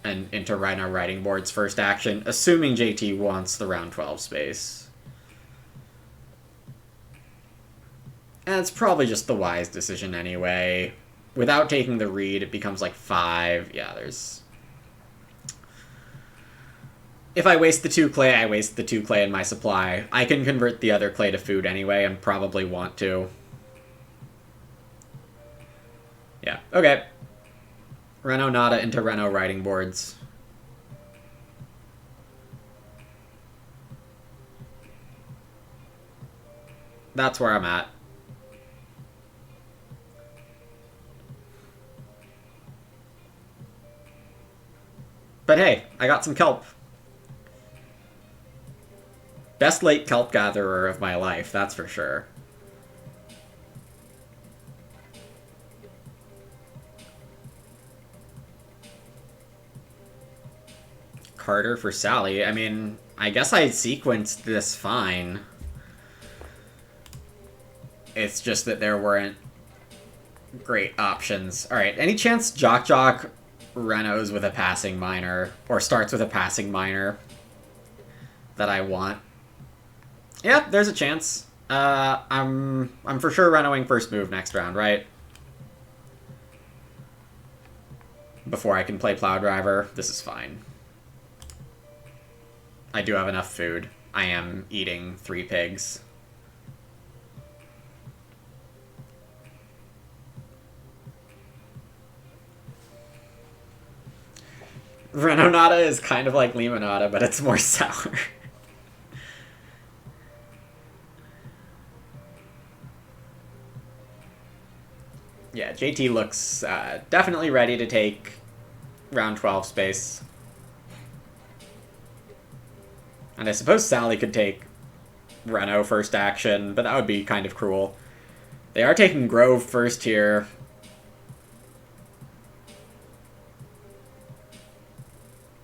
and into reno writing boards first action, assuming JT wants the round 12 space. And it's probably just the wise decision anyway. Without taking the Reed, it becomes like 5. Yeah, there's... If I waste the 2 clay, I waste the 2 clay in my supply. I can convert the other clay to food anyway, and probably want to. Yeah, okay. Reno Nada into Reno writing boards. That's where I'm at. But hey, I got some kelp. Best late kelp gatherer of my life, that's for sure. Carter for Sally. I mean, I guess I sequenced this fine. It's just that there weren't great options. Alright, any chance Jock Jock renos with a passing miner, or starts with a passing miner that I want? Yeah, there's a chance. I'm for sure renoing first move next round, right? Before I can play Plow Driver. This is fine. I do have enough food. I am eating 3 pigs. Reno Nada is kind of like Limonada, but it's more sour. Yeah, JT looks definitely ready to take round 12 space. And I suppose Sally could take Reno first action, but that would be kind of cruel. They are taking Grove first here.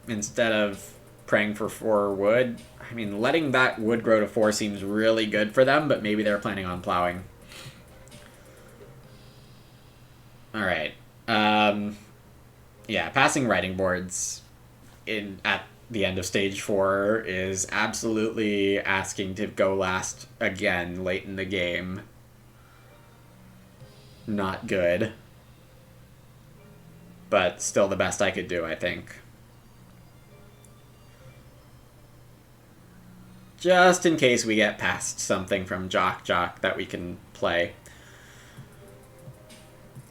Instead of praying for 4 wood. I mean, letting that wood grow to 4 seems really good for them, but maybe they're planning on plowing. Alright. Yeah, passing writing boards at the end of stage 4 is absolutely asking to go last again late in the game. Not good. But still the best I could do, I think. Just in case we get past something from Jock Jock that we can play.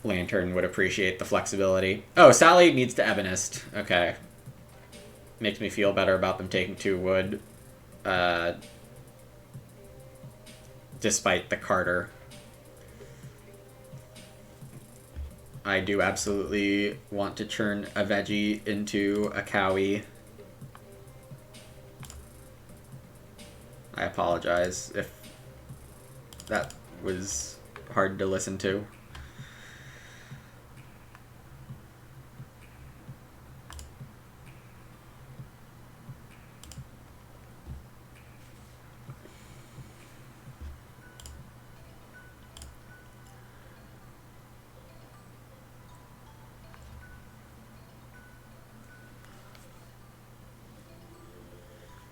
Lantern would appreciate the flexibility. Oh, Sally needs to Ebonist. Okay. Makes me feel better about them taking 2 wood. Despite the Carter. I do absolutely want to turn a veggie into a cowie. I apologize if that was hard to listen to.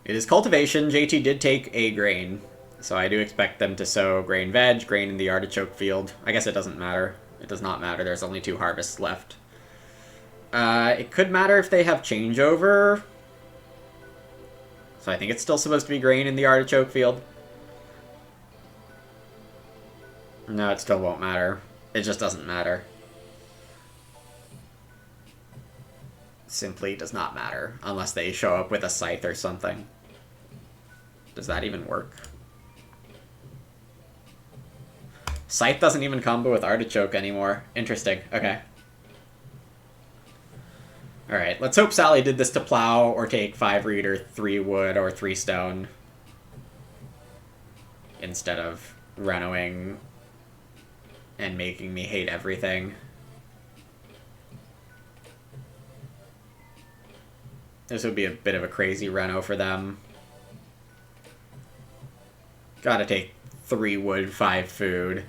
It is cultivation. JT did take a grain, so I do expect them to sow grain veg, grain in the artichoke field. I guess it doesn't matter. It does not matter. There's only 2 harvests left. It could matter if they have changeover. So I think it's still supposed to be grain in the artichoke field. No, it still won't matter. It just doesn't matter. Simply does not matter, unless they show up with a scythe or something. Does that even work? Scythe doesn't even combo with artichoke anymore. Interesting. Okay. Alright, let's hope Sally did this to plow or take 5 reed or 3 wood or 3 stone. Instead of renoing and making me hate everything. This would be a bit of a crazy reno for them. Gotta take 3 wood, 5 food.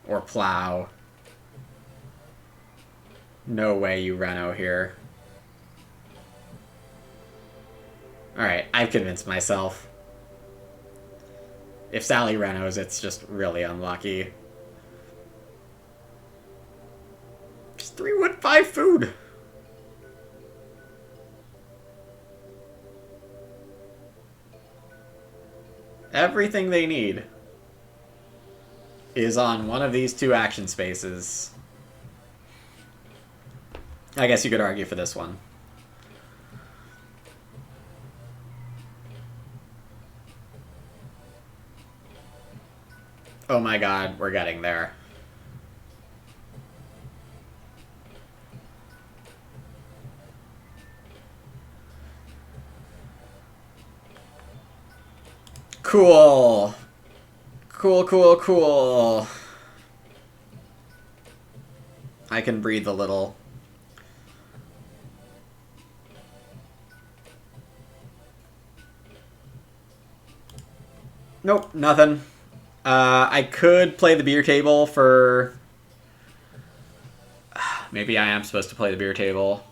Or plow. No way you reno here. Alright, I've convinced myself. If Sally renos, it's just really unlucky. Just 3 wood, 5 food! Everything they need is on one of these 2 action spaces. I guess you could argue for this one. Oh my god, we're getting there. Cool. Cool, cool, cool. I can breathe a little. Nope, nothing. I could play the beer table for... Maybe I am supposed to play the beer table.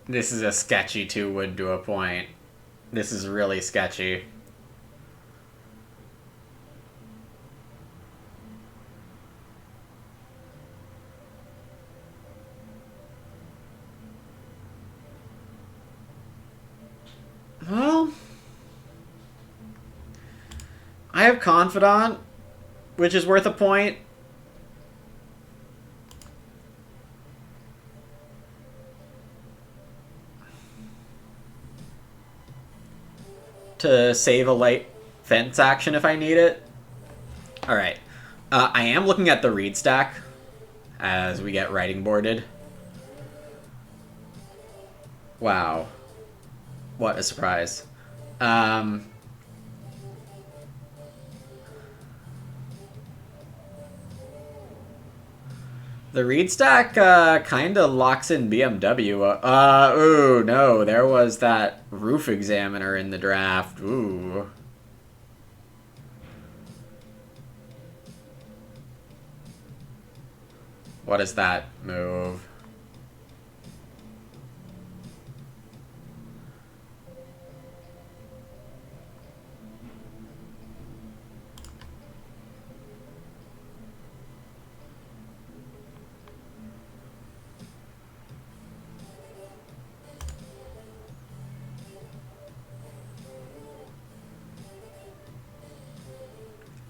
This is a sketchy 2 wood to a point. This is really sketchy. Well, I have Confidant, which is worth a point. To save a light fence action if I need it. Alright. I am looking at the reed stack as we get writing boarded. Wow. What a surprise. The read stack kind of locks in BMW. Ooh, no, there was that roof examiner in the draft. Ooh. What is that move?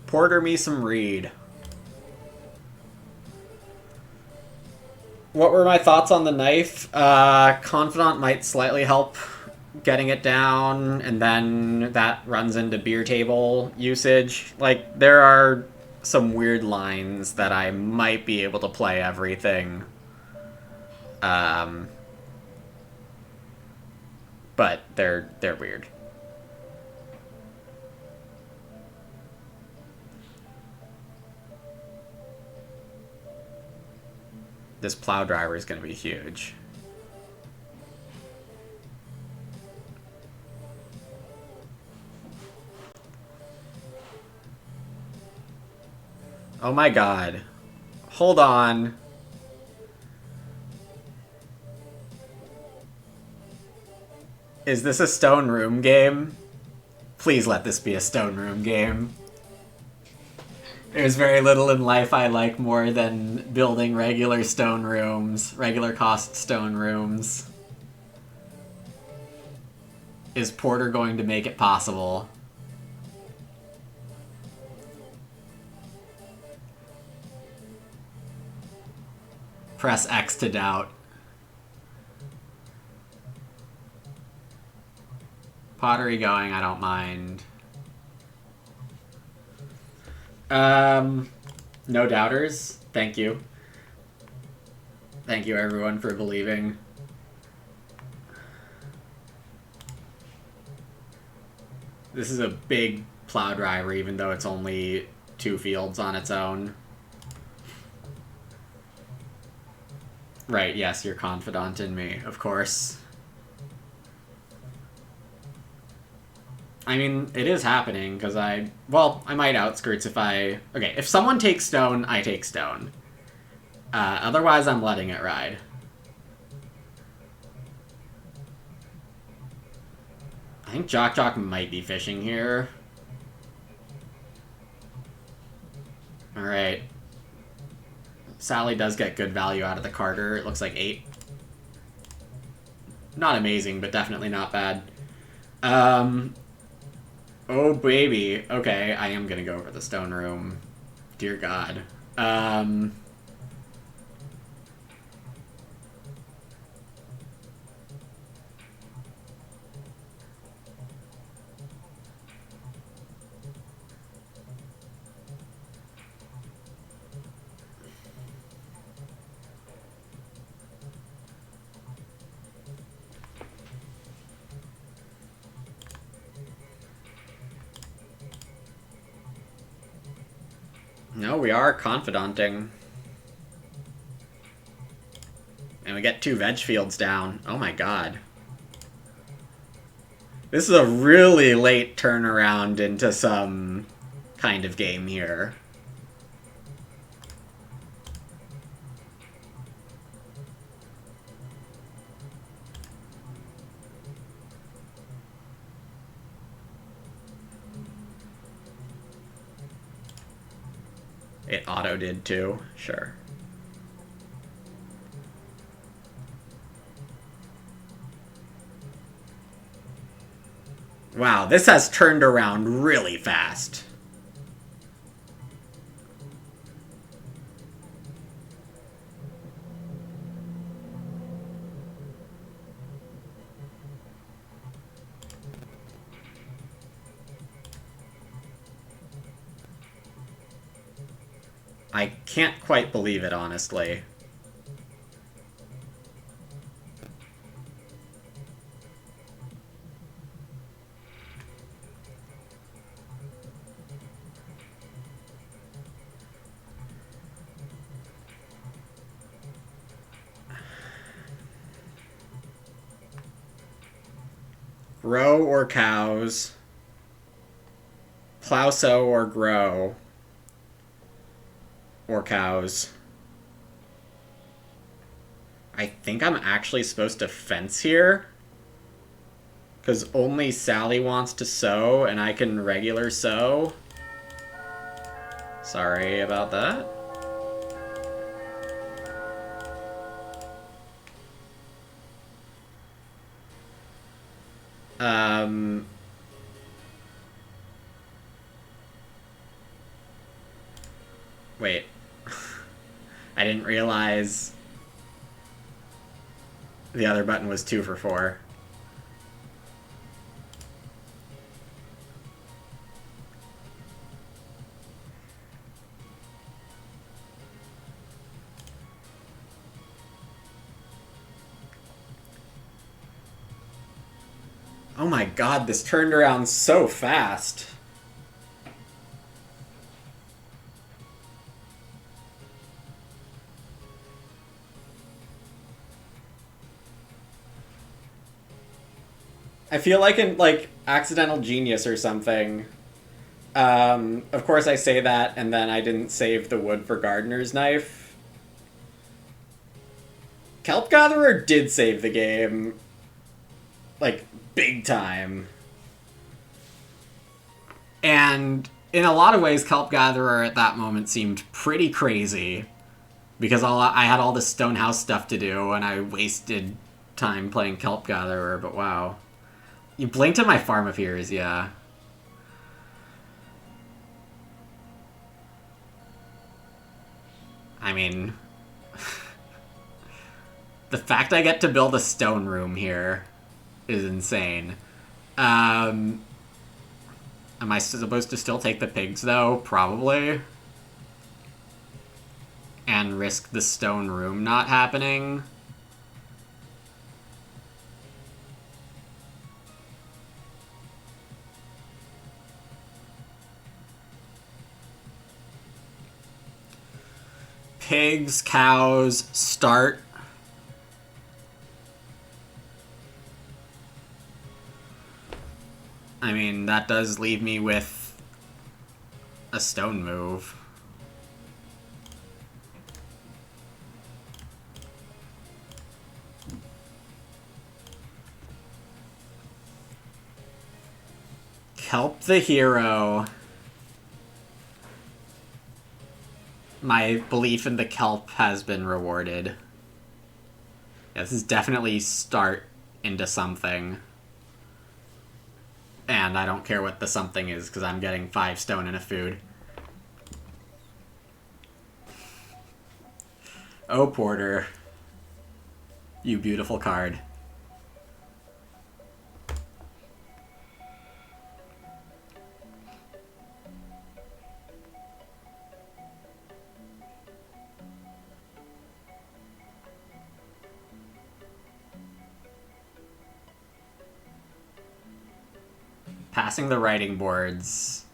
Porter me some Reed. What were my thoughts on the knife? Confidant might slightly help getting it down, and then that runs into beer table usage. Like, there are some weird lines that I might be able to play everything. But they're weird. This plow driver is going to be huge. Oh my god. Hold on. Is this a Stone Room game? Please let this be a Stone Room game. There's very little in life I like more than building regular stone rooms, regular cost stone rooms. Is Porter going to make it possible? Press X to doubt. Pottery going, I don't mind. No doubters. Thank you. Thank you, everyone, for believing. This is a big plow driver, even though it's only 2 fields on its own. Right, yes, you're confident in me, of course. I mean, it is happening, because I might outskirts if I... Okay, if someone takes stone, I take stone. Otherwise, I'm letting it ride. I think Jock Jock might be fishing here. Alright. Sally does get good value out of the Carter. It looks like 8. Not amazing, but definitely not bad. Oh, baby. Okay, I am gonna go over the stone room. Dear God. No, we are confidenting. And we get 2 veg fields down. Oh my god. This is a really late turnaround into some kind of game here. It auto did too, sure. Wow, this has turned around really fast. I can't quite believe it, honestly. grow or cows, plow, sow, or grow, or cows. I think I'm actually supposed to fence here. Because only Sally wants to sow, and I can regular sow. Sorry about that. Wait. I didn't realize the other button was 2 for 4. Oh my god, this turned around so fast. I feel like in, like, Accidental Genius or something. Of course I say that, and then I didn't save the wood for Gardener's Knife. Kelp Gatherer did save the game. Like, big time. And in a lot of ways, Kelp Gatherer at that moment seemed pretty crazy. Because I had all this Stonehouse stuff to do, and I wasted time playing Kelp Gatherer, but wow. You blinked at my Farm of Heroes, yeah. I mean... the fact I get to build a stone room here is insane. Am I supposed to still take the pigs, though? Probably. And risk the stone room not happening? Pigs, cows, start. I mean, that does leave me with a stone move. Kelp the hero. My belief in the kelp has been rewarded. Yeah, this is definitely start into something. And I don't care what the something is, because I'm getting 5 stone and a food. Oh, Porter. You beautiful card. Passing the writing boards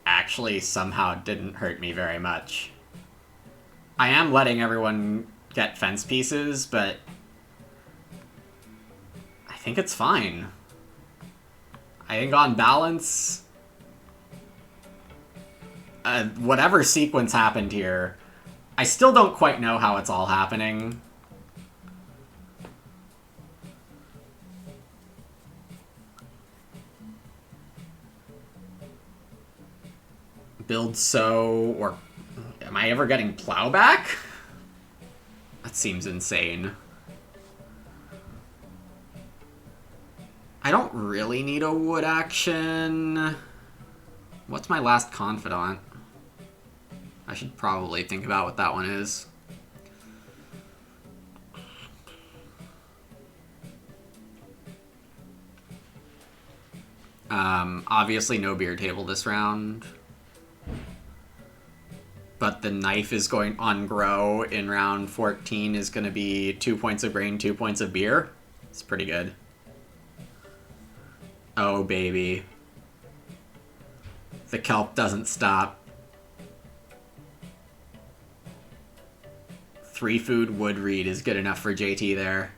actually somehow didn't hurt me very much. I am letting everyone get fence pieces, but I think it's fine. I think on balance, whatever sequence happened here, I still don't quite know how it's all happening. Build sow, or am I ever getting plowback? That seems insane. I don't really need a wood action. What's my last confidant? I should probably think about what that one is. Obviously no beer table this round. But the knife is going on grow in round 14 is going to be 2 points of grain, 2 points of beer. It's pretty good. Oh, baby. The kelp doesn't stop. 3 food wood reed is good enough for JT there.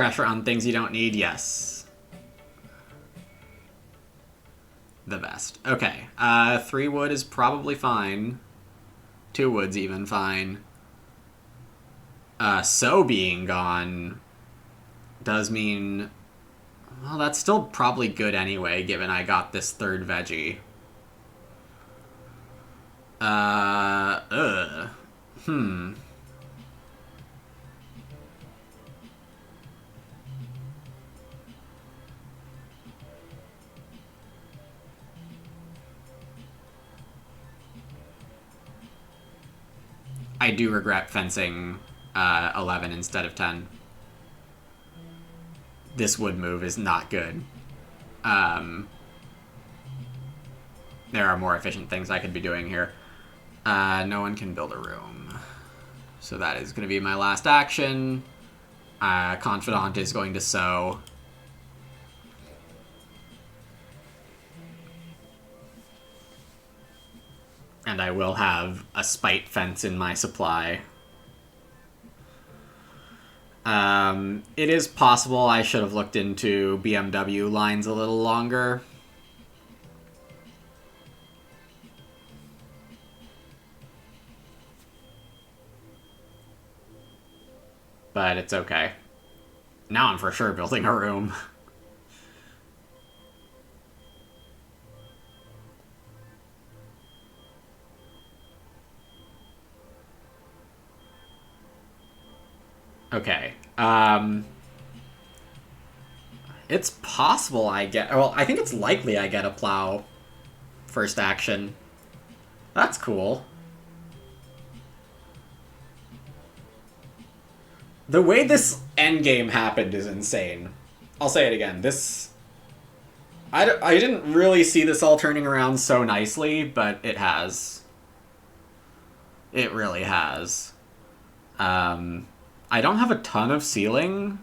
pressure on things you don't need, yes. The best. Okay, 3 wood is probably fine. 2 wood's even fine. So being gone does mean... Well, that's still probably good anyway, given I got this 3rd veggie. I do regret fencing 11 instead of 10. This wood move is not good. There are more efficient things I could be doing here. No one can build a room. So that is going to be my last action. Confidant is going to sow. And I will have a spite fence in my supply. It is possible I should have looked into BMW lines a little longer. But it's okay. Now I'm for sure building a room. Okay. It's possible I get... Well, I think it's likely I get a plow first action. That's cool. The way this endgame happened is insane. I'll say it again. I didn't really see this all turning around so nicely, but it has. It really has. I don't have a ton of ceiling,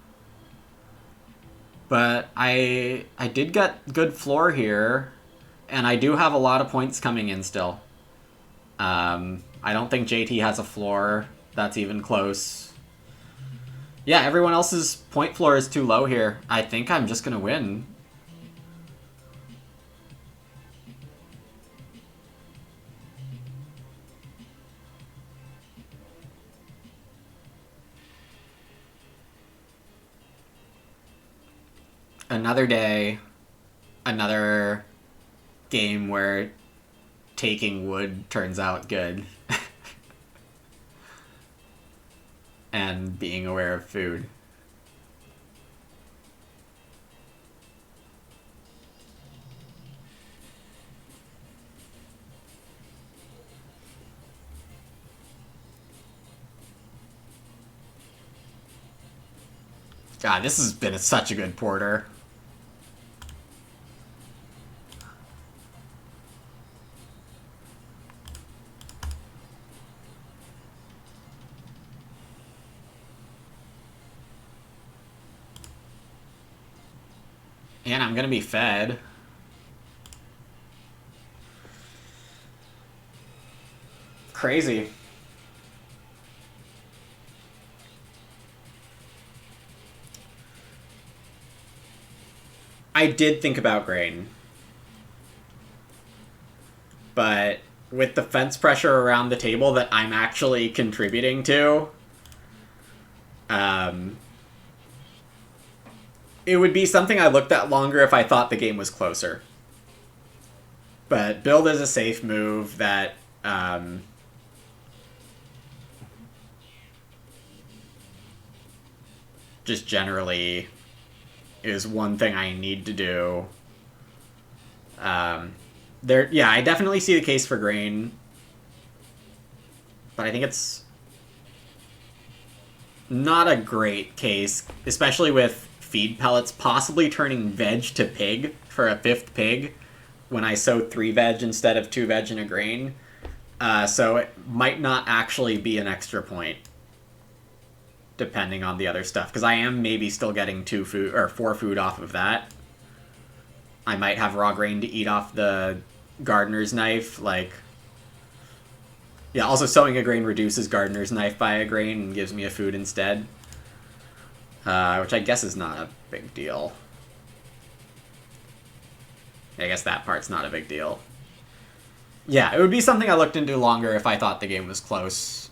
but I did get good floor here, and I do have a lot of points coming in still. I don't think JT has a floor that's even close. Yeah, everyone else's point floor is too low here. I think I'm just gonna win. Another day, another game where taking wood turns out good. And being aware of food. God, this has been such a good porter. And I'm gonna be fed. Crazy. I did think about grain. But with the fence pressure around the table that I'm actually contributing to, it would be something I looked at longer if I thought the game was closer. But build is a safe move that just generally is one thing I need to do. Yeah, I definitely see the case for grain, but I think it's not a great case, especially with feed pellets possibly turning veg to pig for a 5th pig when I sow 3 veg instead of 2 veg in a grain. So it might not actually be an extra point, depending on the other stuff, because I am maybe still getting 2 food or 4 food off of that. I might have raw grain to eat off the gardener's knife, like... Yeah, also sowing a grain reduces gardener's knife by a grain and gives me a food instead. which I guess is not a big deal. I guess that part's not a big deal. Yeah, it would be something I looked into longer if I thought the game was close.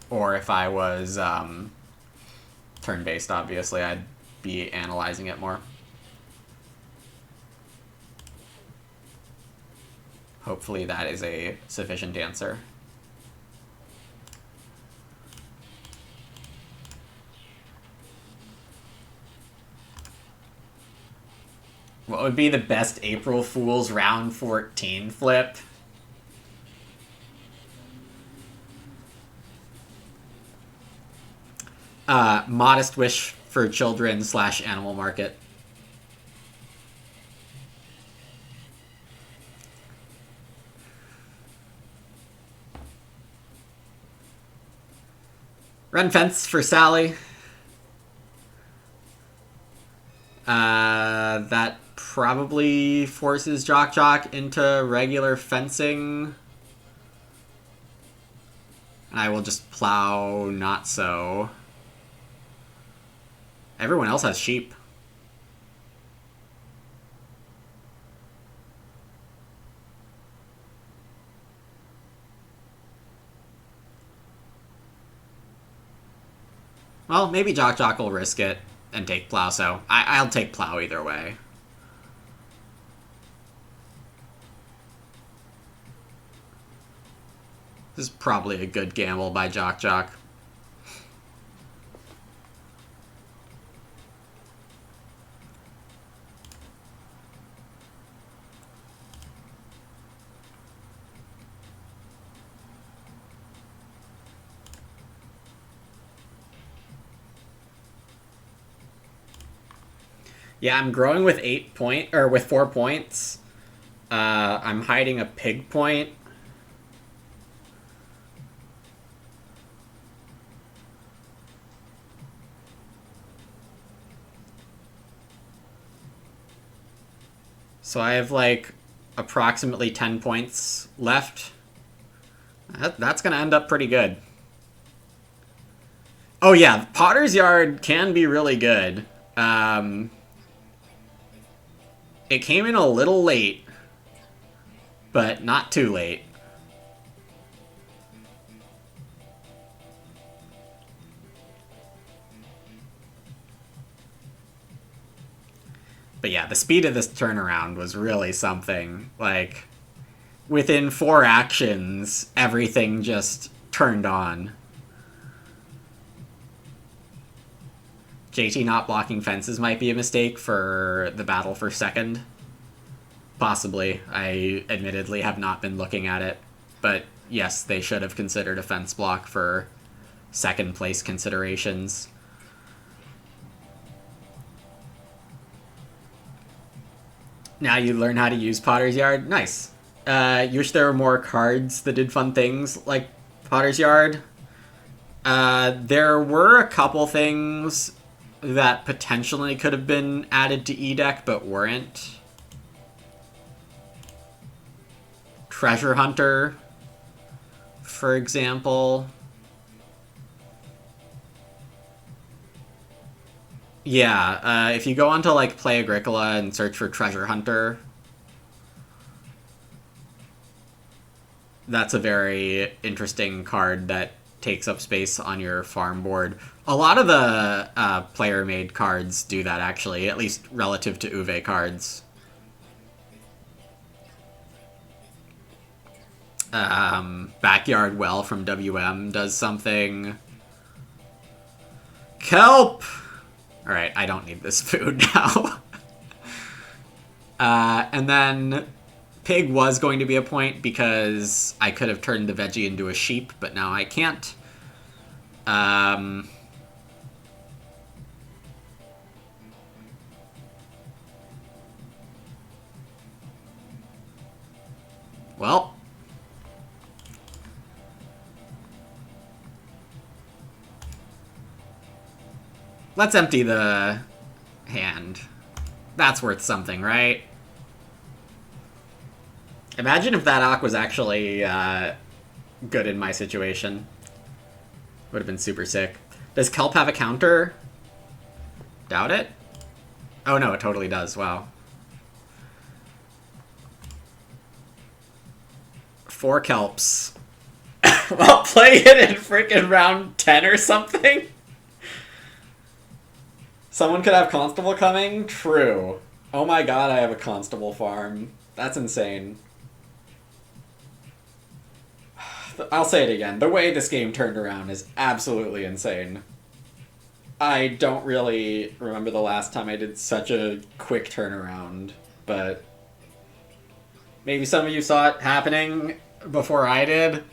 Or if I was turn-based, obviously. I'd be analyzing it more. Hopefully that is a sufficient answer. What would be the best April Fool's round 14 flip? Modest Wish for Children / Animal Market. Run Fence for Sally. That probably forces Jock Jock into regular fencing. And I will just plow Not So. Everyone else has sheep. Well, maybe Jock Jock will risk it and take plow, so I'll take plow either way. This is probably a good gamble by Jock Jock. Yeah, I'm growing with 4 points. I'm hiding a pig point. So I have like approximately 10 points left. That's gonna end up pretty good. Oh yeah, Potter's Yard can be really good. It came in a little late, but not too late. But yeah, the speed of this turnaround was really something. Like, within 4 actions, everything just turned on. JT not blocking fences might be a mistake for the battle for second. Possibly. I admittedly have not been looking at it. But yes, they should have considered a fence block for second place considerations. Now you learn how to use Potter's Yard. Nice. You wish there were more cards that did fun things like Potter's Yard. There were a couple things that potentially could have been added to E-Deck, but weren't. Treasure Hunter, for example. Yeah, if you go onto, like, Play Agricola and search for Treasure Hunter, that's a very interesting card that takes up space on your farm board. A lot of the player-made cards do that, actually, at least relative to Uwe cards. Backyard Well from WM does something. Kelp! Alright, I don't need this food now. And then pig was going to be a point because I could have turned the veggie into a sheep, but now I can't. Well. Let's empty the hand. That's worth something, right? Imagine if that Aqu was actually good in my situation. Would have been super sick. Does Kelp have a counter? Doubt it? Oh no, it totally does. Wow. 4 kelps. Well, play it in freaking round 10 or something? Someone could have constable coming? True. Oh my god, I have a constable farm. That's insane. I'll say it again. The way this game turned around is absolutely insane. I don't really remember the last time I did such a quick turnaround, but maybe some of you saw it happening before I did.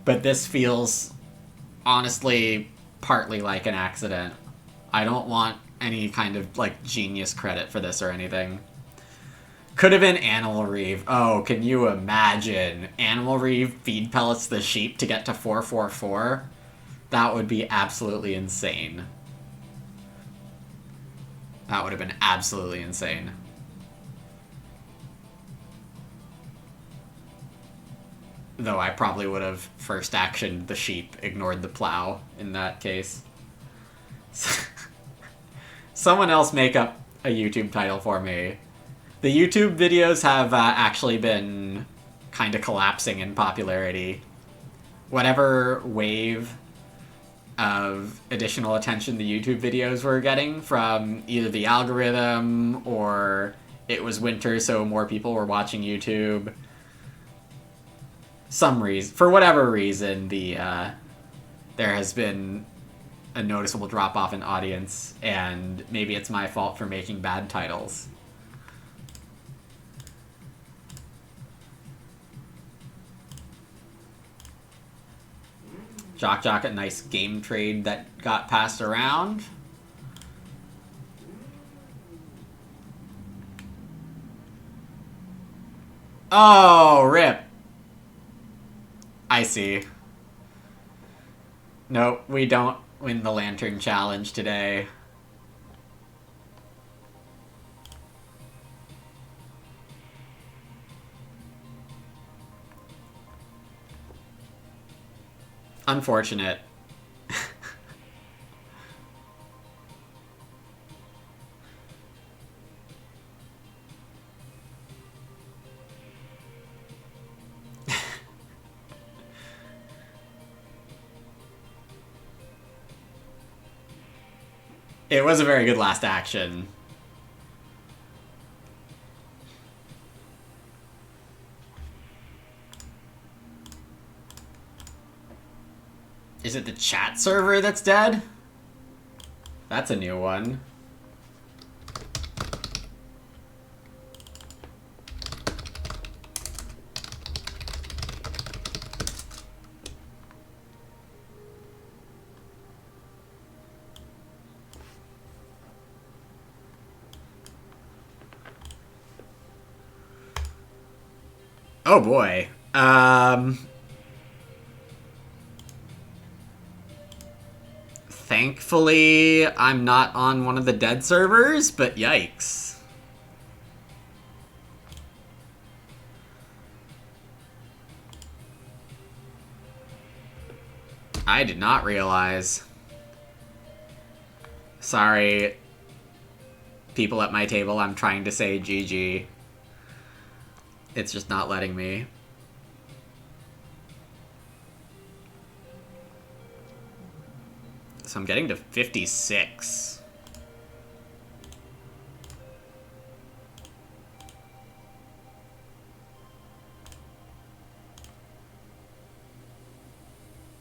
But this feels, honestly, partly like an accident. I don't want any kind of, like, genius credit for this or anything. Could have been Animal Reeve. Oh, can you imagine? Animal Reeve feed pellets the sheep to get to 444? That would be absolutely insane. That would have been absolutely insane. Though I probably would have first actioned the sheep, ignored the plow in that case. Someone else make up a YouTube title for me. The YouTube videos have actually been kind of collapsing in popularity. Whatever wave of additional attention the YouTube videos were getting from either the algorithm or it was winter so more people were watching YouTube. Some reason, for whatever reason, there has been a noticeable drop-off in audience, and maybe it's my fault for making bad titles. Jock Jock, a nice game trade that got passed around. Oh, rip. I see. Nope, we don't win the Lantern Challenge today. Unfortunate. It was a very good last action. Is it the chat server that's dead? That's a new one. Oh boy. Thankfully, I'm not on one of the dead servers, but yikes. I did not realize. Sorry, people at my table, I'm trying to say GG. It's just not letting me. So I'm getting to 56.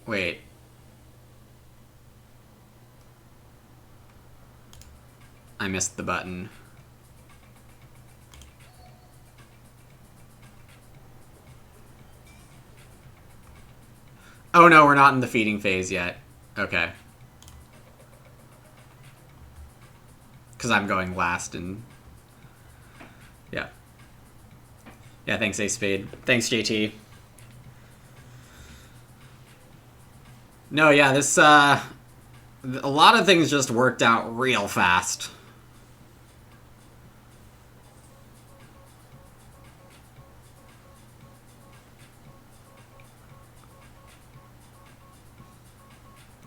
Wait. I missed the button. Oh no, we're not in the feeding phase yet. Okay. Because I'm going last and... Yeah. Yeah, thanks, Ace Spade. Thanks, JT. No, yeah, this, a lot of things just worked out real fast.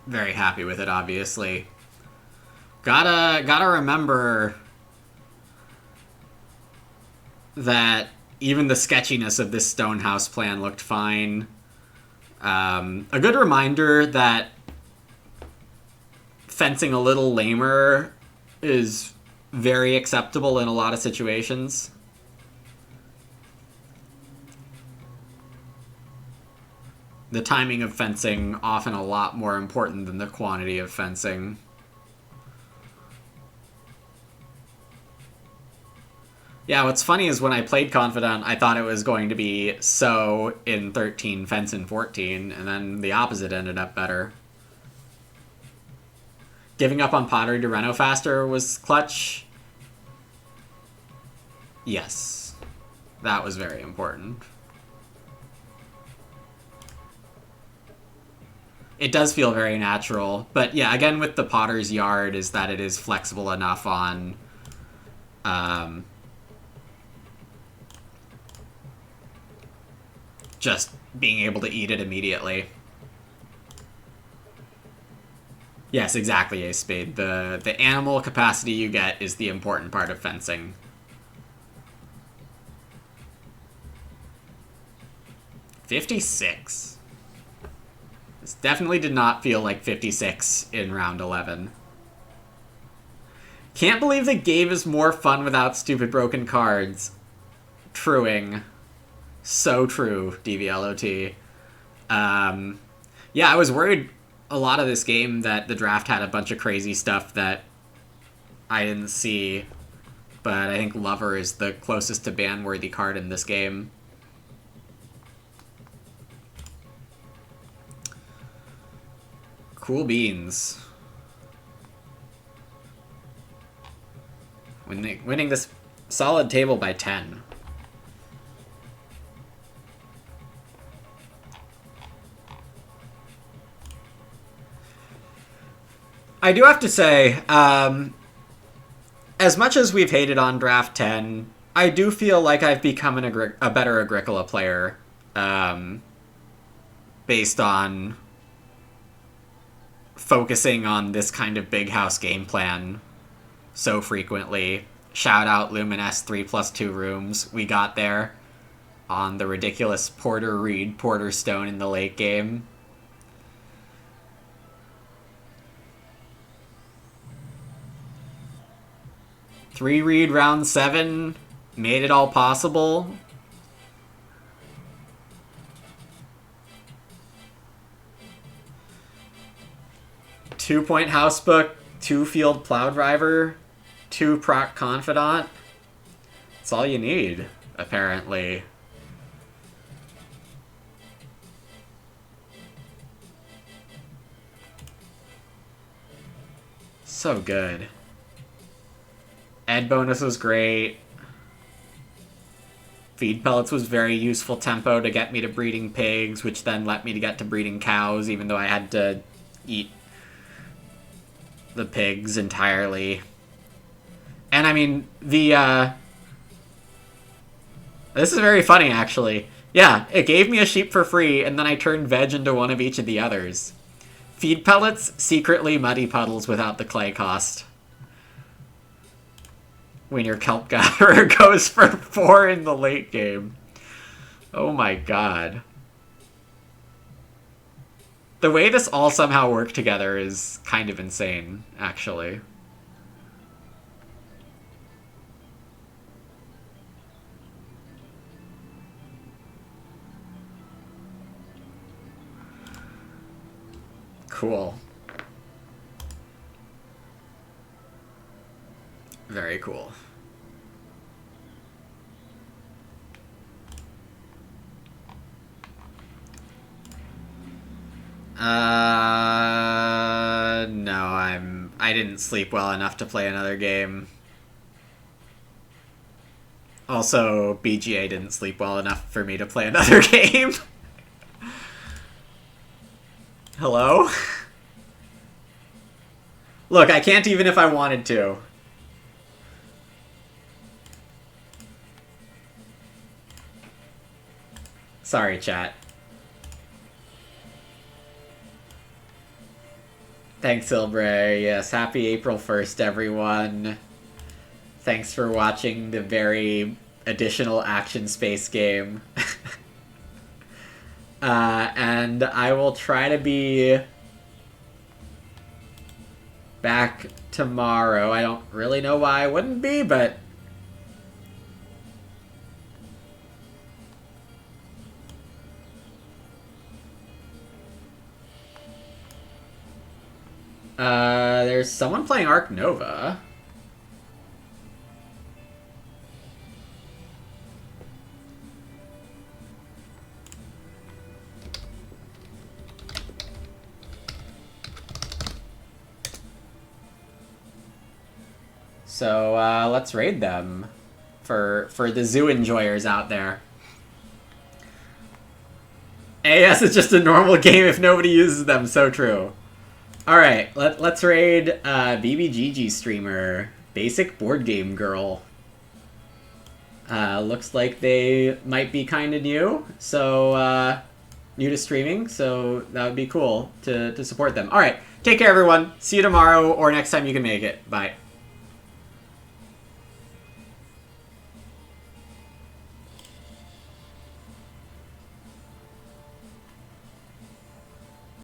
Very happy with it, obviously. Gotta remember that even the sketchiness of this stone house plan looked fine. A good reminder that fencing a little lamer is very acceptable in a lot of situations. The timing of fencing often a lot more important than the quantity of fencing. Yeah, what's funny is when I played Confidant, I thought it was going to be so in 13, fence in 14, and then the opposite ended up better. Giving up on Pottery to Reno faster was clutch. Yes, that was very important. It does feel very natural, but yeah, again with the Potter's Yard is that it is flexible enough on just being able to eat it immediately. Yes, exactly, Ace Spade. The animal capacity you get is the important part of fencing. $56. This definitely did not feel like 56 in round 11. Can't believe the game is more fun without stupid broken cards. Truing. So true, DVLOT. Yeah, I was worried a lot of this game that the draft had a bunch of crazy stuff that I didn't see, but I think Lover is the closest to ban-worthy card in this game. Cool beans. Winning this solid table by 10. I do have to say, as much as we've hated on Draft 10, I do feel like I've become a better Agricola player based on focusing on this kind of big house game plan so frequently. Shout out Luminesce 3+2 rooms. We got there on the ridiculous Porter Reed Porter Stone in the late game. Three Reed round 7 made it all possible. Two-point Housebook, 2 Field Plowdriver, 2 Proc Confidant. That's all you need, apparently. So good. Ed bonus was great. Feed pellets was very useful tempo to get me to breeding pigs, which then let me to get to breeding cows, even though I had to eat the pigs entirely. And I mean, this is very funny, actually. Yeah, it gave me a sheep for free, and then I turned veg into one of each of the others. Feed pellets, secretly muddy puddles without the clay cost. When your Kelp Gatherer goes for 4 in the late game. Oh my god. The way this all somehow worked together is kind of insane, actually. Cool. Very cool. No, I didn't sleep well enough to play another game. Also, BGA didn't sleep well enough for me to play another game. Hello? Look, I can't even if I wanted to. Sorry, chat. Thanks, Ilbray. Yes, happy April 1st, everyone. Thanks for watching the very additional action space game. And I will try to be back tomorrow. I don't really know why I wouldn't be, but... there's someone playing Arc Nova. So, let's raid them for the zoo enjoyers out there. AS is just a normal game if nobody uses them, so true. Alright, let's raid BBGG streamer, Basic Board Game Girl. Looks like they might be kind of new, so new to streaming, so that would be cool to support them. Alright, take care everyone. See you tomorrow or next time you can make it. Bye.